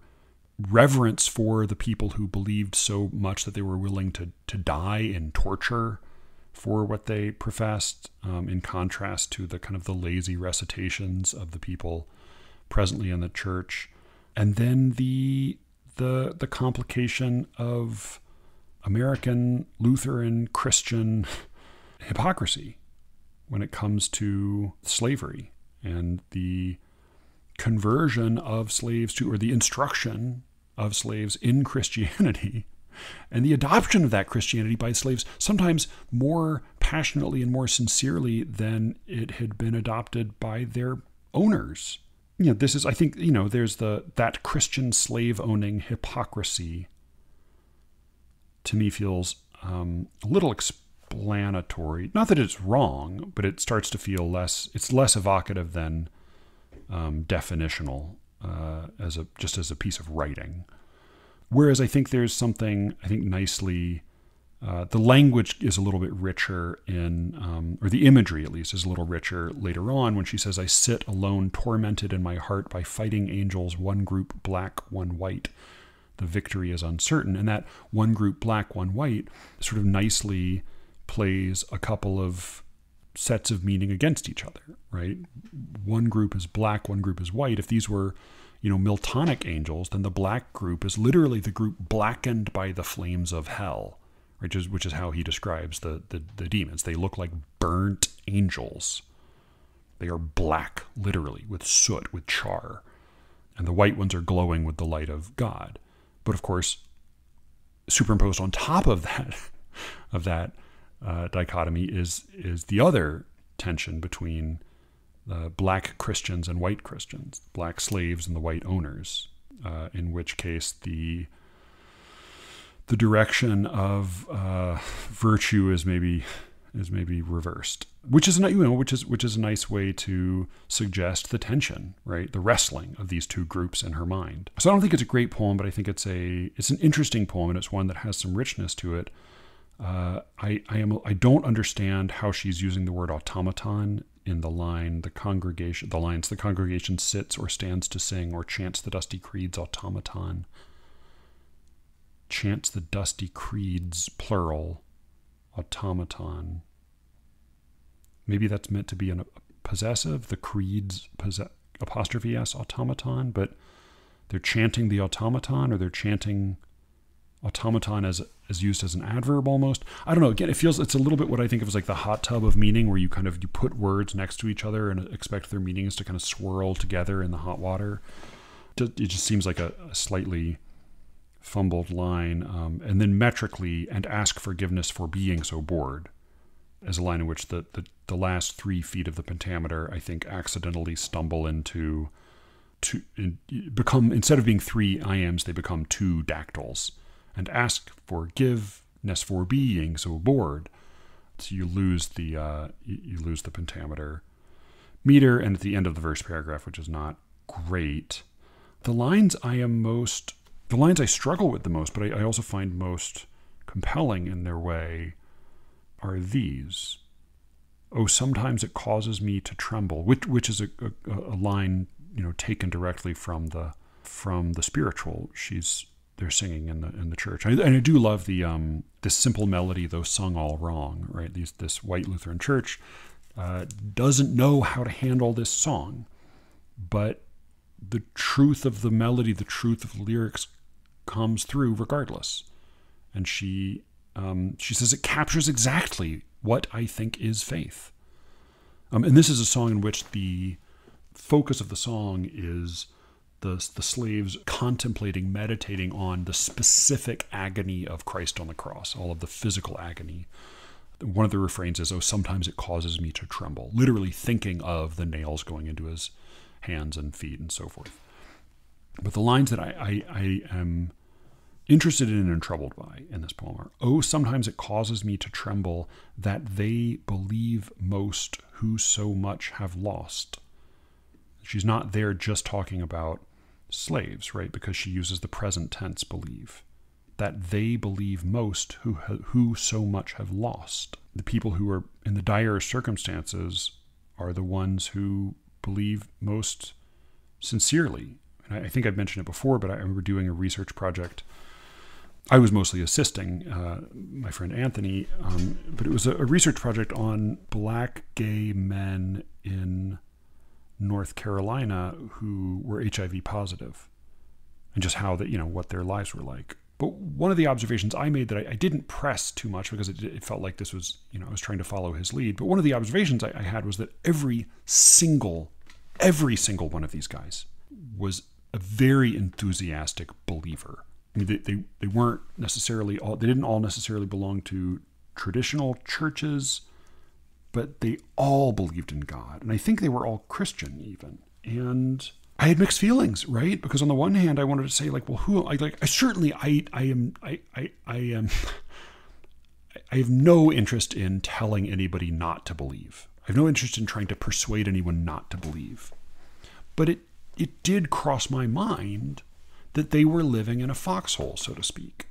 S1: reverence for the people who believed so much that they were willing to die in torture for what they professed, in contrast to the kind of the lazy recitations of the people presently in the church. And then the complication of American Lutheran Christian hypocrisy when it comes to slavery and the conversion of slaves to, or the instruction of slaves in Christianity, and the adoption of that Christianity by slaves, sometimes more passionately and more sincerely than it had been adopted by their owners. This is, I think, there's that Christian slave-owning hypocrisy, to me, feels a little explanatory. Not that it's wrong, but it starts to feel it's less evocative than definitional, as a piece of writing. Whereas I think there's something, nicely, the language is a little bit richer or the imagery at least is a little richer later on when she says, I sit alone, tormented in my heart by fighting angels, one group black, one white. The victory is uncertain. And that one group black, one white sort of nicely plays a couple of sets of meaning against each other, right? One group is black, one group is white. If these were Miltonic angels, then the black group is literally the group blackened by the flames of hell, which is how he describes the demons. They look like burnt angels. They are black, literally, with soot, with char. And the white ones are glowing with the light of God. But of course, superimposed on top of that dichotomy is the other tension between black Christians and white Christians, black slaves and the white owners, in which case the direction of virtue is maybe reversed, which is a nice way to suggest the tension, right? The wrestling of these two groups in her mind. So I don't think it's a great poem, but I think it's an interesting poem, and it's one that has some richness to it. I don't understand how she's using the word automaton in the lines the congregation sits or stands to sing or chants the dusty creeds automaton. Chants the dusty creeds, plural, automaton. Maybe that's meant to be a possessive, the creeds, apostrophe S, automaton, but they're chanting the automaton, or they're chanting automaton as used as an adverb almost. I don't know. Again, it's a little bit what I think of as like the hot tub of meaning, where you put words next to each other and expect their meanings to kind of swirl together in the hot water. It just seems like a slightly fumbled line. And then metrically, and ask forgiveness for being so bored, as a line in which the last 3 feet of the pentameter, I think, accidentally stumble into become, instead of being 3 iambs, they become 2 dactyls. And ask forgiveness for being so bored. So you lose the pentameter meter, and at the end of the verse paragraph, which is not great, The lines I struggle with the most, but I also find most compelling in their way are these. Oh, sometimes it causes me to tremble, which is a line, taken directly from the spiritual they're singing in the church. And I do love this simple melody, though sung all wrong, right? This white Lutheran church doesn't know how to handle this song, but the truth of the melody, the truth of the lyrics comes through regardless. And she says it captures exactly what I think is faith. And this is a song in which the focus of the song is the slaves contemplating, meditating on the specific agony of Christ on the cross, all of the physical agony. One of the refrains is, oh, sometimes it causes me to tremble, literally thinking of the nails going into his hands and feet and so forth. But the lines that I am interested in and troubled by in this poem are, oh, sometimes it causes me to tremble that they believe most who so much have lost. She's not there just talking about slaves, right? Because she uses the present tense believe. That they believe most who so much have lost. The people who are in the dire circumstances are the ones who believe most sincerely. And I think I've mentioned it before, but I remember doing a research project. I was mostly assisting my friend Anthony, but it was a research project on Black gay men in North Carolina who were HIV positive, and just how what their lives were like. But one of the observations I made that I didn't press too much because it felt like this was, I was trying to follow his lead. But one of the observations I had was that every single one of these guys was a very enthusiastic believer. I mean, they weren't necessarily they didn't all necessarily belong to traditional churches, but they all believed in God. And I think they were all Christian even. And I had mixed feelings, right? Because on the one hand, I wanted to say I have no interest in telling anybody not to believe. I have no interest in trying to persuade anyone not to believe. But it did cross my mind that they were living in a foxhole, so to speak,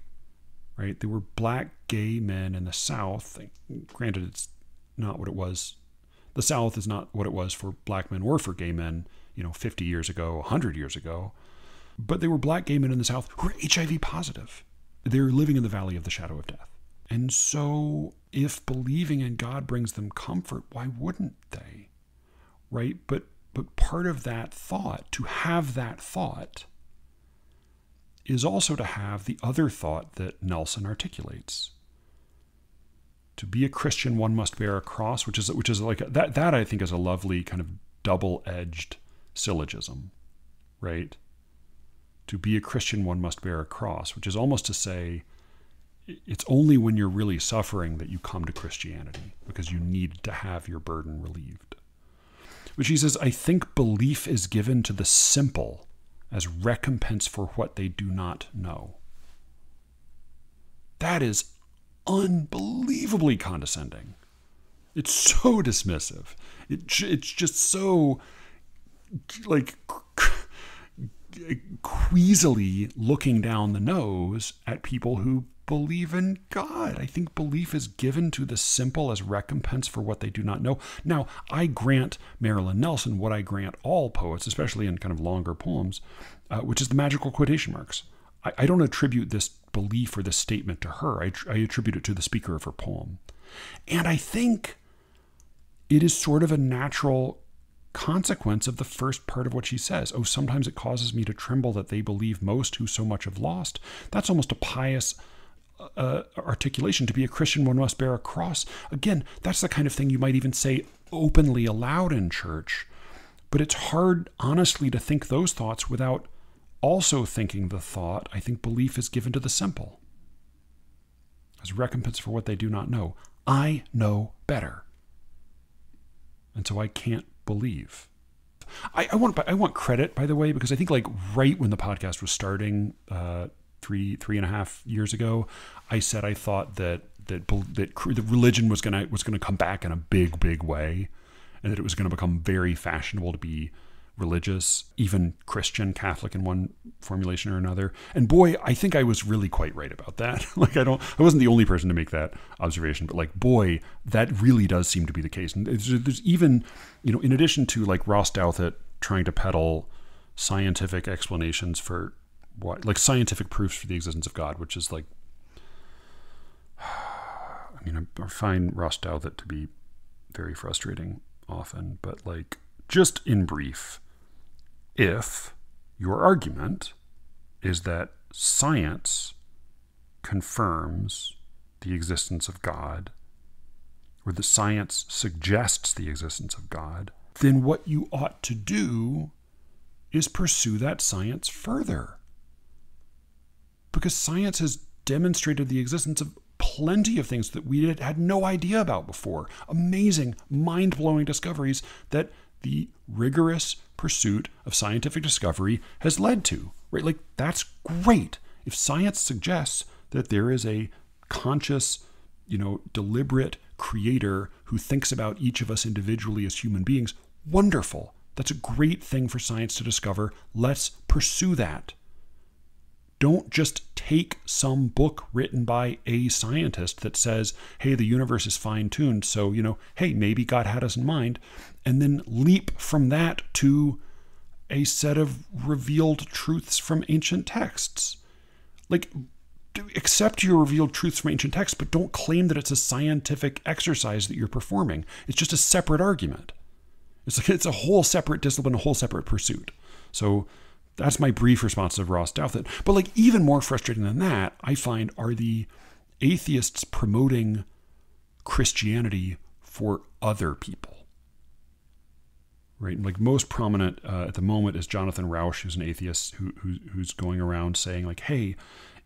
S1: right? They were black gay men in the South. Granted, it's not what it was. The South is not what it was for black men or for gay men, 50 years ago, 100 years ago. But they were black gay men in the South who were HIV positive. They're living in the valley of the shadow of death. And so if believing in God brings them comfort, why wouldn't they? Right? But part of that thought, to have that thought, is also to have the other thought that Nelson articulates. To be a Christian, one must bear a cross, which is like that I think is a lovely kind of double-edged syllogism, right? To be a Christian, one must bear a cross, which is almost to say it's only when you're really suffering that you come to Christianity because you need to have your burden relieved. But she says, I think belief is given to the simple as recompense for what they do not know. That is unbelievably condescending. It's so dismissive. It's just so queasily looking down the nose at people who believe in God. I think belief is given to the simple as recompense for what they do not know. Now, I grant Marilyn Nelson what I grant all poets, especially in kind of longer poems, which is the magical quotation marks. I don't attribute this belief or this statement to her. I attribute it to the speaker of her poem. And I think it is sort of a natural consequence of the first part of what she says. Oh, sometimes it causes me to tremble that they believe most who so much have lost. That's almost a pious articulation. To be a Christian, one must bear a cross. Again, that's the kind of thing you might even say openly aloud in church. But it's hard, honestly, to think those thoughts without also thinking the thought, I think belief is given to the simple as recompense for what they do not know. I know better. And so I can't believe. I want credit, by the way, because I think right when the podcast was starting, 3.5 years ago, I said I thought that religion was gonna come back in a big way, and that it was gonna become very fashionable to be religious, even Christian, Catholic in one formulation or another. And boy, I think I was really quite right about that. Like I wasn't the only person to make that observation, but like, boy, that really does seem to be the case. And there's even, in addition to like Ross Douthat trying to peddle scientific explanations for what, like scientific proofs for the existence of God, which is like, I find Ross Douthat to be very frustrating often, but like, just in brief, if your argument is that science confirms the existence of God, or that science suggests the existence of God, then what you ought to do is pursue that science further. Because science has demonstrated the existence of plenty of things that we had no idea about before. Amazing, mind-blowing discoveries that the rigorous pursuit of scientific discovery has led to, right? Like, that's great. If science suggests that there is a conscious, deliberate creator who thinks about each of us individually as human beings, wonderful. That's a great thing for science to discover. Let's pursue that. Don't just take some book written by a scientist that says, hey, the universe is fine-tuned, so, hey, maybe God had us in mind, and then leap from that to a set of revealed truths from ancient texts. Like, accept your revealed truths from ancient texts, but don't claim that it's a scientific exercise that you're performing. It's just a separate argument. It's a whole separate discipline, a whole separate pursuit. So that's my brief response to Ross Douthat. But like, even more frustrating than that, I find, are the atheists promoting Christianity for other people. Right? Like, most prominent at the moment is Jonathan Rauch, who's an atheist who's going around saying like, hey,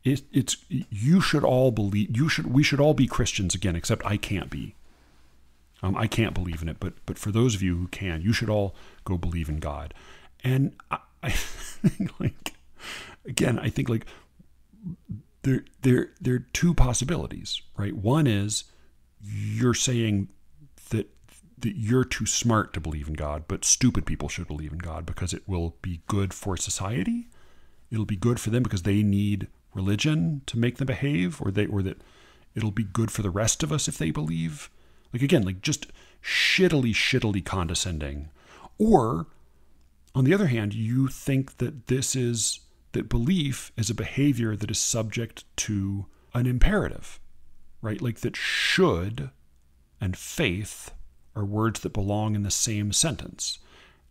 S1: you should all believe, we should all be Christians again, except I can't be. I can't believe in it, but for those of you who can, you should all go believe in God. And I think, like, again, I think like there are two possibilities, right? One is you're saying that you're too smart to believe in God, but stupid people should believe in God because it will be good for society. It'll be good for them because they need religion to make them behave, or that it'll be good for the rest of us if they believe. Like, again, like, just shittily condescending. Or, on the other hand, you think that that belief is a behavior that is subject to an imperative, right? Like, that should and faith are words that belong in the same sentence.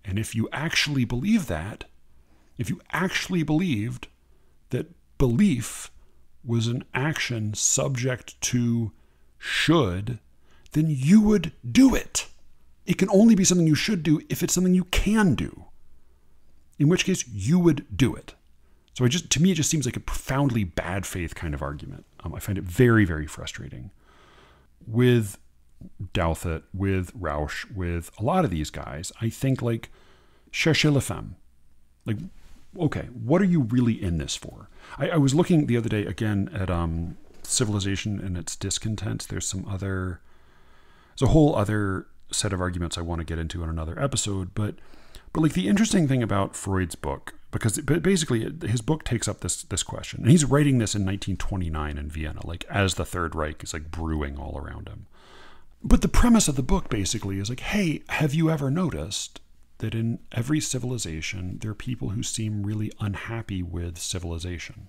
S1: And if you actually believe that, if you actually believed that belief was an action subject to should, then you would do it. It can only be something you should do if it's something you can do, in which case you would do it. So to me, it just seems like a profoundly bad faith kind of argument. I find it very, very frustrating. With Douthat, with Rauch, with a lot of these guys, I think like, cherchez la femme. Like, okay, what are you really in this for? I was looking the other day again at civilization and its discontents. There's a whole other set of arguments I want to get into in another episode, but like, the interesting thing about Freud's book, because basically his book takes up this question, and he's writing this in 1929 in Vienna, like, as the Third Reich is like brewing all around him. But the premise of the book basically is like, hey, have you ever noticed that in every civilization, there are people who seem really unhappy with civilization?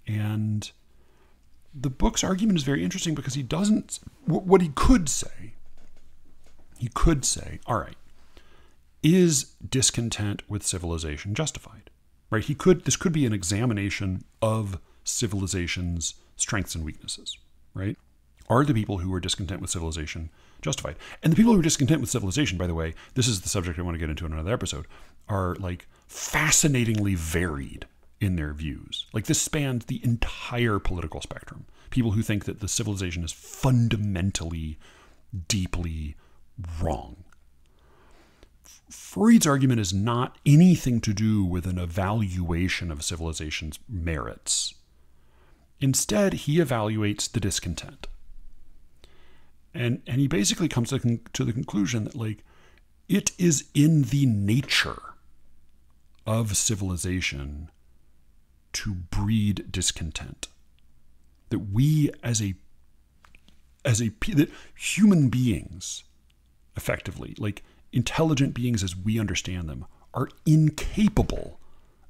S1: And the book's argument is very interesting because he doesn't, what he could say, all right, is discontent with civilization justified? Right? This could be an examination of civilization's strengths and weaknesses, right? Are the people who are discontent with civilization justified? And the people who are discontent with civilization, by the way, this is the subject I want to get into in another episode, are like fascinatingly varied in their views. Like, this spans the entire political spectrum. People who think that the civilization is fundamentally, deeply wrong. Freud's argument is not anything to do with an evaluation of civilization's merits. Instead, he evaluates the discontent. And he basically comes to the conclusion that, like, it is in the nature of civilization to breed discontent. That we that human beings, effectively, like intelligent beings as we understand them, are incapable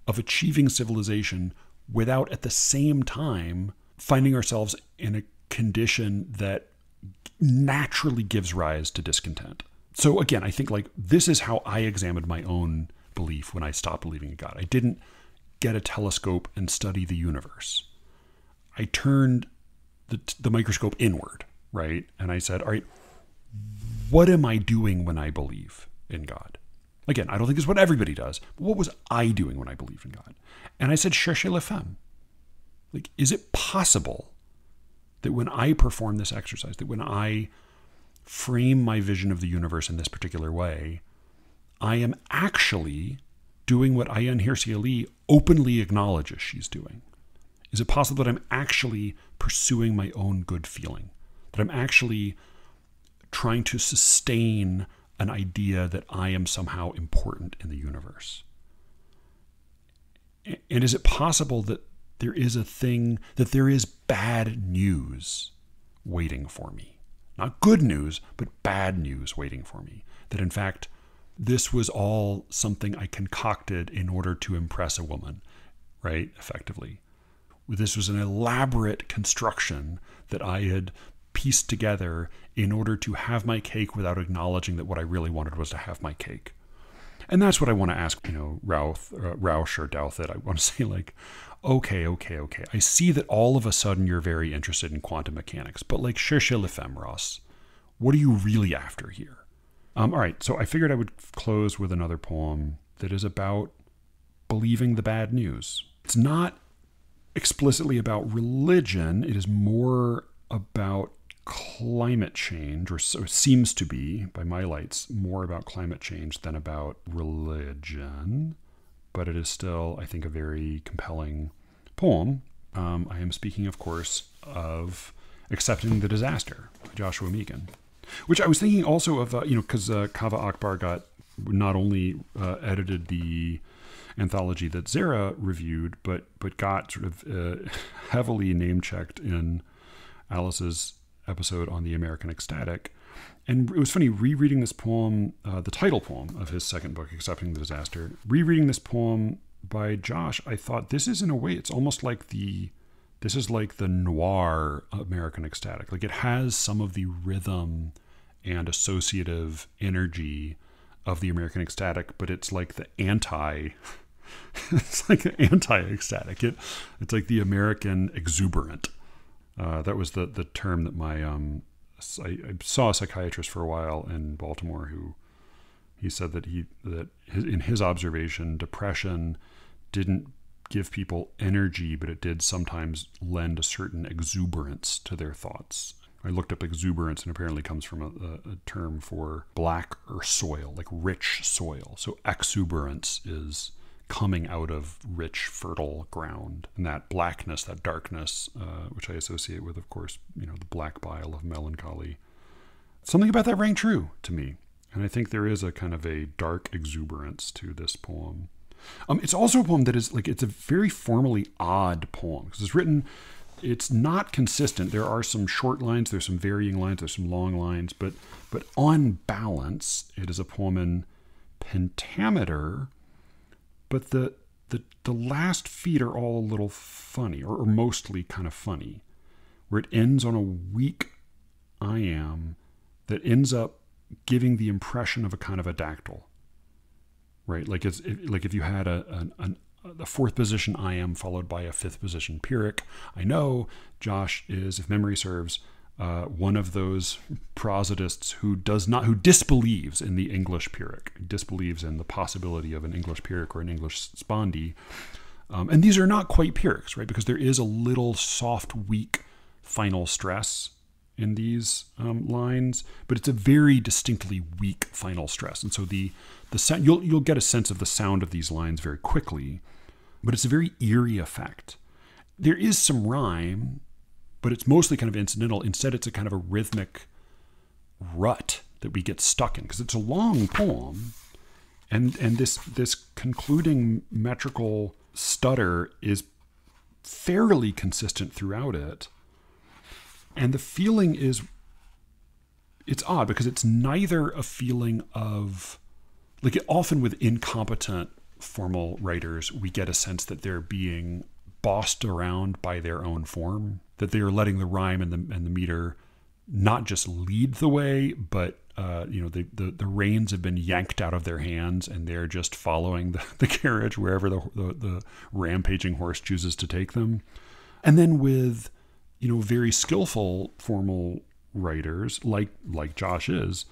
S1: of achieving civilization without at the same time finding ourselves in a condition that naturally gives rise to discontent. So again, I think like this is how I examined my own belief when I stopped believing in God. I didn't get a telescope and study the universe. I turned the microscope inward, right? And I said, all right, what am I doing when I believe in God? Again, I don't think it's what everybody does, but what was I doing when I believed in God? And I said, Cherchez, femme. Like, is it possible that when I perform this exercise, that when I frame my vision of the universe in this particular way, I am actually doing what Ayaan Hirsi Ali openly acknowledges she's doing? Is it possible that I'm actually pursuing my own good feeling? That I'm actually trying to sustain an idea that I am somehow important in the universe? And is it possible that there is a thing, that there is bad news waiting for me? Not good news, but bad news waiting for me. That in fact, this was all something I concocted in order to impress a woman, right? Effectively. This was an elaborate construction that I had pieced together in order to have my cake without acknowledging that what I really wanted was to have my cake. And that's what I want to ask, Rausch or Douthit. I want to say like, okay. I see that all of a sudden you're very interested in quantum mechanics, but like, cherchez le femme, Ross. What are you really after here? All right, so I figured I would close with another poem that is about believing the bad news. It's not explicitly about religion. It is more about climate change, or so it seems to be, by my lights, more about climate change than about religion. But it is still, I think, a very compelling poem. I am speaking, of course, of Accepting the Disaster by Joshua Mehigan, which I was thinking also of, because Kaveh Akbar got not only edited the anthology that Zara reviewed, but got sort of heavily name-checked in Alice's episode on the American Ecstatic. And it was funny, rereading this poem, the title poem of his second book, Accepting the Disaster, rereading this poem by Josh, I thought this is, in a way, it's almost like this is like the noir American Ecstatic. Like, it has some of the rhythm and associative energy of the American Ecstatic, but it's like the it's like the anti-ecstatic. It's like the American exuberant. That was the term that I saw a psychiatrist for a while in Baltimore who he said that in his observation, depression didn't give people energy, but it did sometimes lend a certain exuberance to their thoughts. I looked up exuberance, and apparently comes from a term for black or soil, like rich soil. So exuberance is coming out of rich, fertile ground. And that blackness, that darkness, which I associate with, of course, the black bile of melancholy. Something about that rang true to me. And I think there is a kind of a dark exuberance to this poem. It's also a poem that is it's a very formally odd poem, because it's not consistent. There are some short lines, there's some varying lines, there's some long lines, but on balance, it is a poem in pentameter. But the last feet are all a little funny, or mostly kind of funny, where it ends on a weak I am that ends up giving the impression of a kind of a dactyl, right? Like if you had a fourth position I am followed by a fifth position Pyrrhic. I know Josh is, if memory serves, one of those prosodists who disbelieves in the English Pyrrhic, disbelieves in the possibility of an English Pyrrhic or an English Spondy. And these are not quite Pyrrhics, right? Because there is a little soft, weak final stress in these lines, but it's a very distinctly weak final stress. And so the sound, you'll get a sense of the sound of these lines very quickly, but it's a very eerie effect. There is some rhyme, but it's mostly kind of incidental. Instead, it's a kind of a rhythmic rut that we get stuck in, because it's a long poem. And this concluding metrical stutter is fairly consistent throughout it. And the feeling is, it's odd because it's neither a feeling of, like, often with incompetent formal writers, we get a sense that they're being bossed around by their own form, that they are letting the rhyme and the meter not just lead the way, but the reins have been yanked out of their hands and they're just following the carriage wherever the rampaging horse chooses to take them. And then with, very skillful formal writers like Josh is,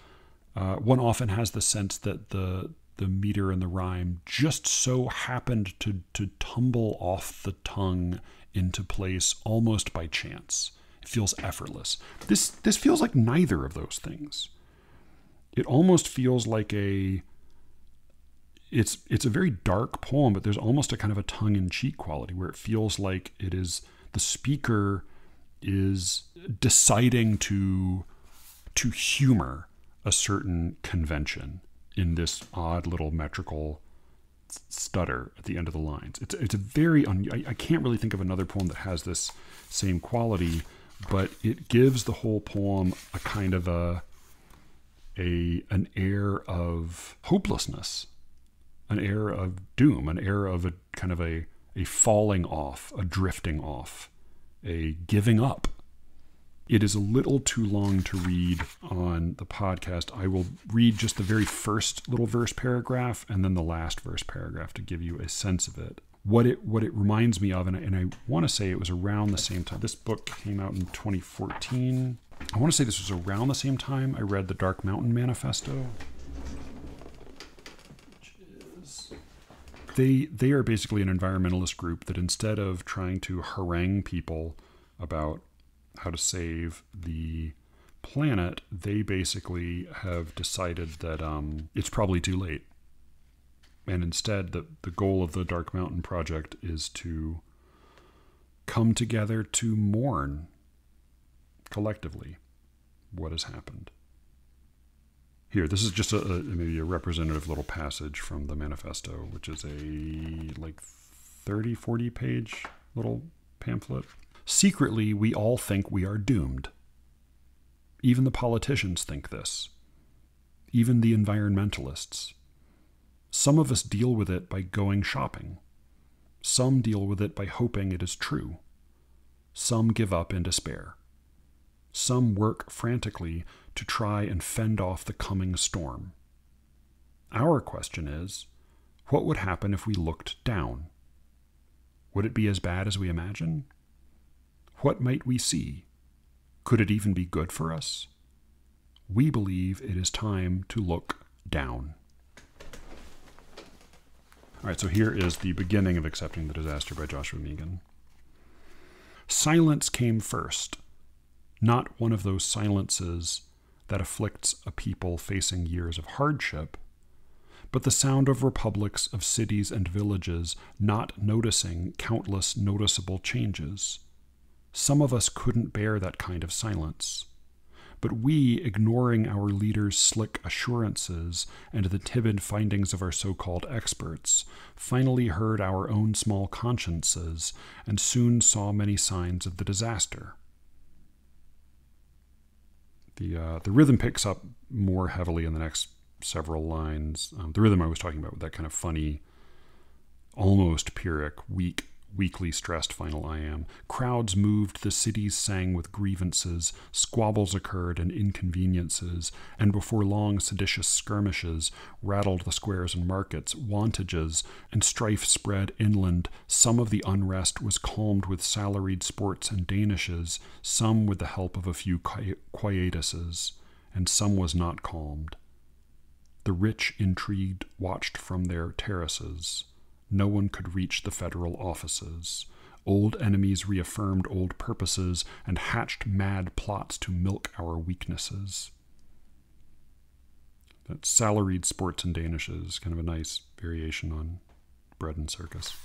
S1: one often has the sense that the meter and the rhyme just so happened to tumble off the tongue into place almost by chance. It feels effortless. This feels like neither of those things. It almost feels like it's a very dark poem, but there's almost a kind of a tongue-in-cheek quality where it feels like it is the speaker is deciding to humor a certain convention in this odd little metrical stutter at the end of the lines. It's a very I can't really think of another poem that has this same quality, but it gives the whole poem a kind of an air of hopelessness, an air of doom, an air of a kind of a falling off, a drifting off, a giving up. It is a little too long to read on the podcast. I will read just the very first little verse paragraph and then the last verse paragraph to give you a sense of it. What it reminds me of, and I want to say it was around the same time. This book came out in 2014. I want to say this was around the same time I read the Dark Mountain Manifesto, which is they are basically an environmentalist group that instead of trying to harangue people about how to save the planet, they basically have decided that it's probably too late. And instead, the goal of the Dark Mountain Project is to come together to mourn collectively what has happened. Here, this is just maybe a representative little passage from the manifesto, which is a 30, 40 page little pamphlet. Secretly, we all think we are doomed. Even the politicians think this. Even the environmentalists. Some of us deal with it by going shopping. Some deal with it by hoping it is true. Some give up in despair. Some work frantically to try and fend off the coming storm. Our question is, what would happen if we looked down? Would it be as bad as we imagine? What might we see? Could it even be good for us? We believe it is time to look down. All right, so here is the beginning of Accepting the Disaster by Joshua Mehigan. Silence came first, not one of those silences that afflicts a people facing years of hardship, but the sound of republics, of cities and villages not noticing countless noticeable changes. Some of us couldn't bear that kind of silence. But we, ignoring our leaders' slick assurances and the timid findings of our so-called experts, finally heard our own small consciences and soon saw many signs of the disaster. The rhythm picks up more heavily in the next several lines. The rhythm I was talking about with that kind of funny, almost Pyrrhic, weakly stressed final I am. Crowds moved, the cities sang with grievances, squabbles occurred and inconveniences, and before long seditious skirmishes rattled the squares and markets, wantages, and strife spread inland. Some of the unrest was calmed with salaried sports and danishes, some with the help of a few quietuses, and some was not calmed. The rich, intrigued, watched from their terraces. No one could reach the federal offices. Old enemies reaffirmed old purposes and hatched mad plots to milk our weaknesses. That salaried sports and danishes, kind of a nice variation on bread and circus.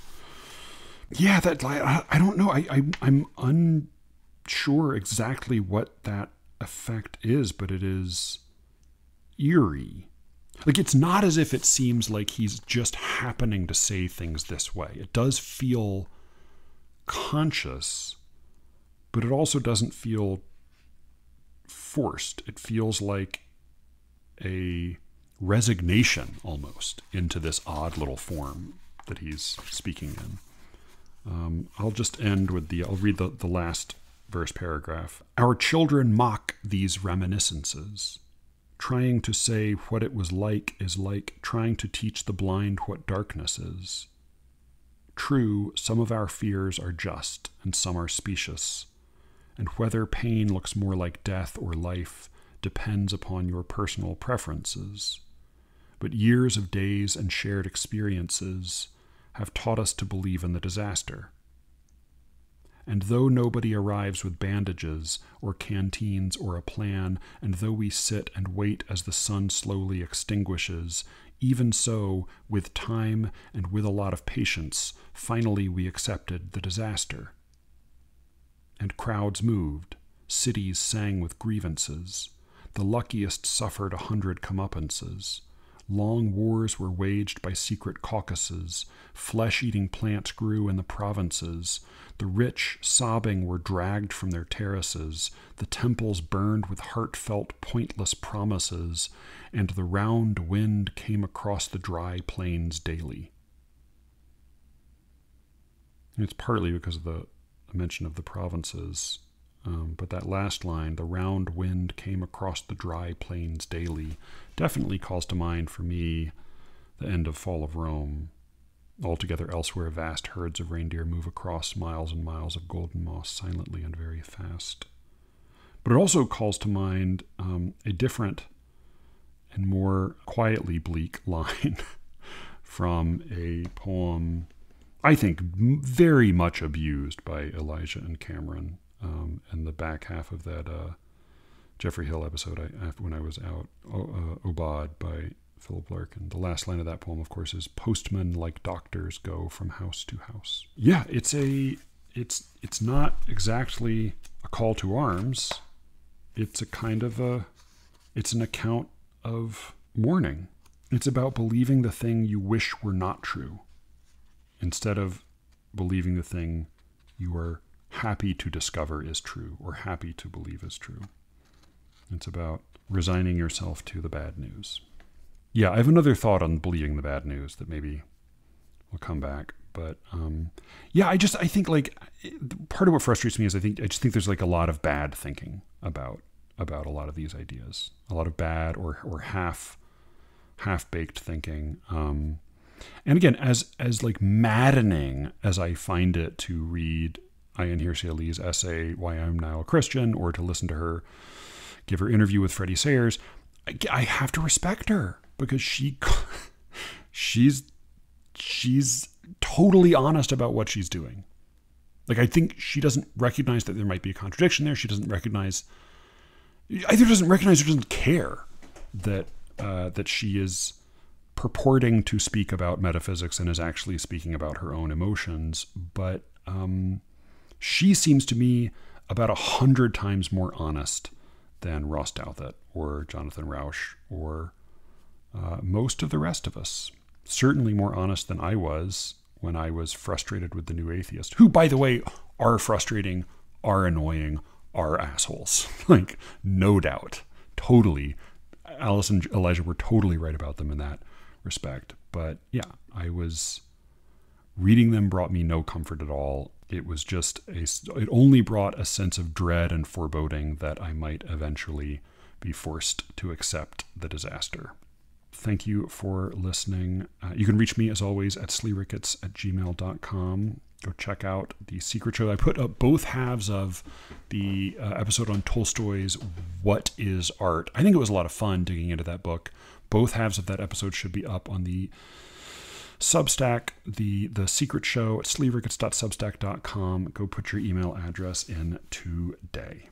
S1: Yeah, that I don't know. I'm unsure exactly what that effect is, but it is eerie. Like, it's not as if it seems like he's just happening to say things this way. It does feel conscious, but it also doesn't feel forced. It feels like a resignation almost into this odd little form that he's speaking in. I'll just end with I'll read the last verse paragraph. Our children mock these reminiscences. Trying to say what it was like is like trying to teach the blind what darkness is. True, some of our fears are just and some are specious, and whether pain looks more like death or life depends upon your personal preferences. But years of days and shared experiences have taught us to believe in the disaster. And though nobody arrives with bandages or canteens or a plan, and though we sit and wait as the sun slowly extinguishes, even so, with time and with a lot of patience, finally we accepted the disaster. And crowds moved, cities sang with grievances, the luckiest suffered 100 comeuppances. Long wars were waged by secret caucuses, flesh-eating plants grew in the provinces, the rich, sobbing, were dragged from their terraces, the temples burned with heartfelt, pointless promises, and the round wind came across the dry plains daily. And it's partly because of the mention of the provinces, but that last line, the round wind came across the dry plains daily, definitely calls to mind for me the end of Fall of Rome. Altogether elsewhere, vast herds of reindeer move across miles and miles of golden moss silently and very fast. But it also calls to mind a different and more quietly bleak line from a poem, I think, very much abused by Elijah and Cameron, in the back half of that Jeffrey Hill episode when I was out, Obad by Philip Larkin. The last line of that poem, of course, is "Postmen like doctors go from house to house." Yeah, it's not exactly a call to arms. It's a kind of it's an account of mourning. It's about believing the thing you wish were not true, instead of believing the thing you are happy to discover is true or happy to believe is true. It's about resigning yourself to the bad news. Yeah, I have another thought on believing the bad news that maybe will come back. But yeah, I think like part of what frustrates me is I just think there's like a lot of bad thinking about a lot of these ideas, a lot of bad or half-baked thinking. And again, as like maddening as I find it to read Ayaan Hirsi Ali's essay, Why I'm Now a Christian, or to listen to her give her interview with Freddie Sayers, I have to respect her because she's totally honest about what she's doing. Like, I think she doesn't recognize that there might be a contradiction there. She doesn't recognize, either doesn't recognize or doesn't care that she is purporting to speak about metaphysics and is actually speaking about her own emotions. But she seems to me about 100 times more honest than Ross Douthat or Jonathan Rauch or most of the rest of us. Certainly more honest than I was when I was frustrated with the New Atheist, who, by the way, are frustrating, are annoying, are assholes. Like, no doubt. Totally. Alice and Elijah were totally right about them in that respect. But yeah, reading them brought me no comfort at all. It was just it only brought a sense of dread and foreboding that I might eventually be forced to accept the disaster. Thank you for listening. You can reach me, as always, at SLEERICKETS@gmail.com. Go check out The Secret Show. I put up both halves of the episode on Tolstoy's What is Art? I think it was a lot of fun digging into that book. Both halves of that episode should be up on the Substack, the Secret Show at SLEERICKETS.substack.com. Go put your email address in today.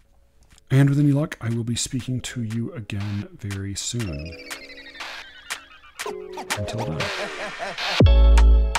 S1: And with any luck, I will be speaking to you again very soon. Until then.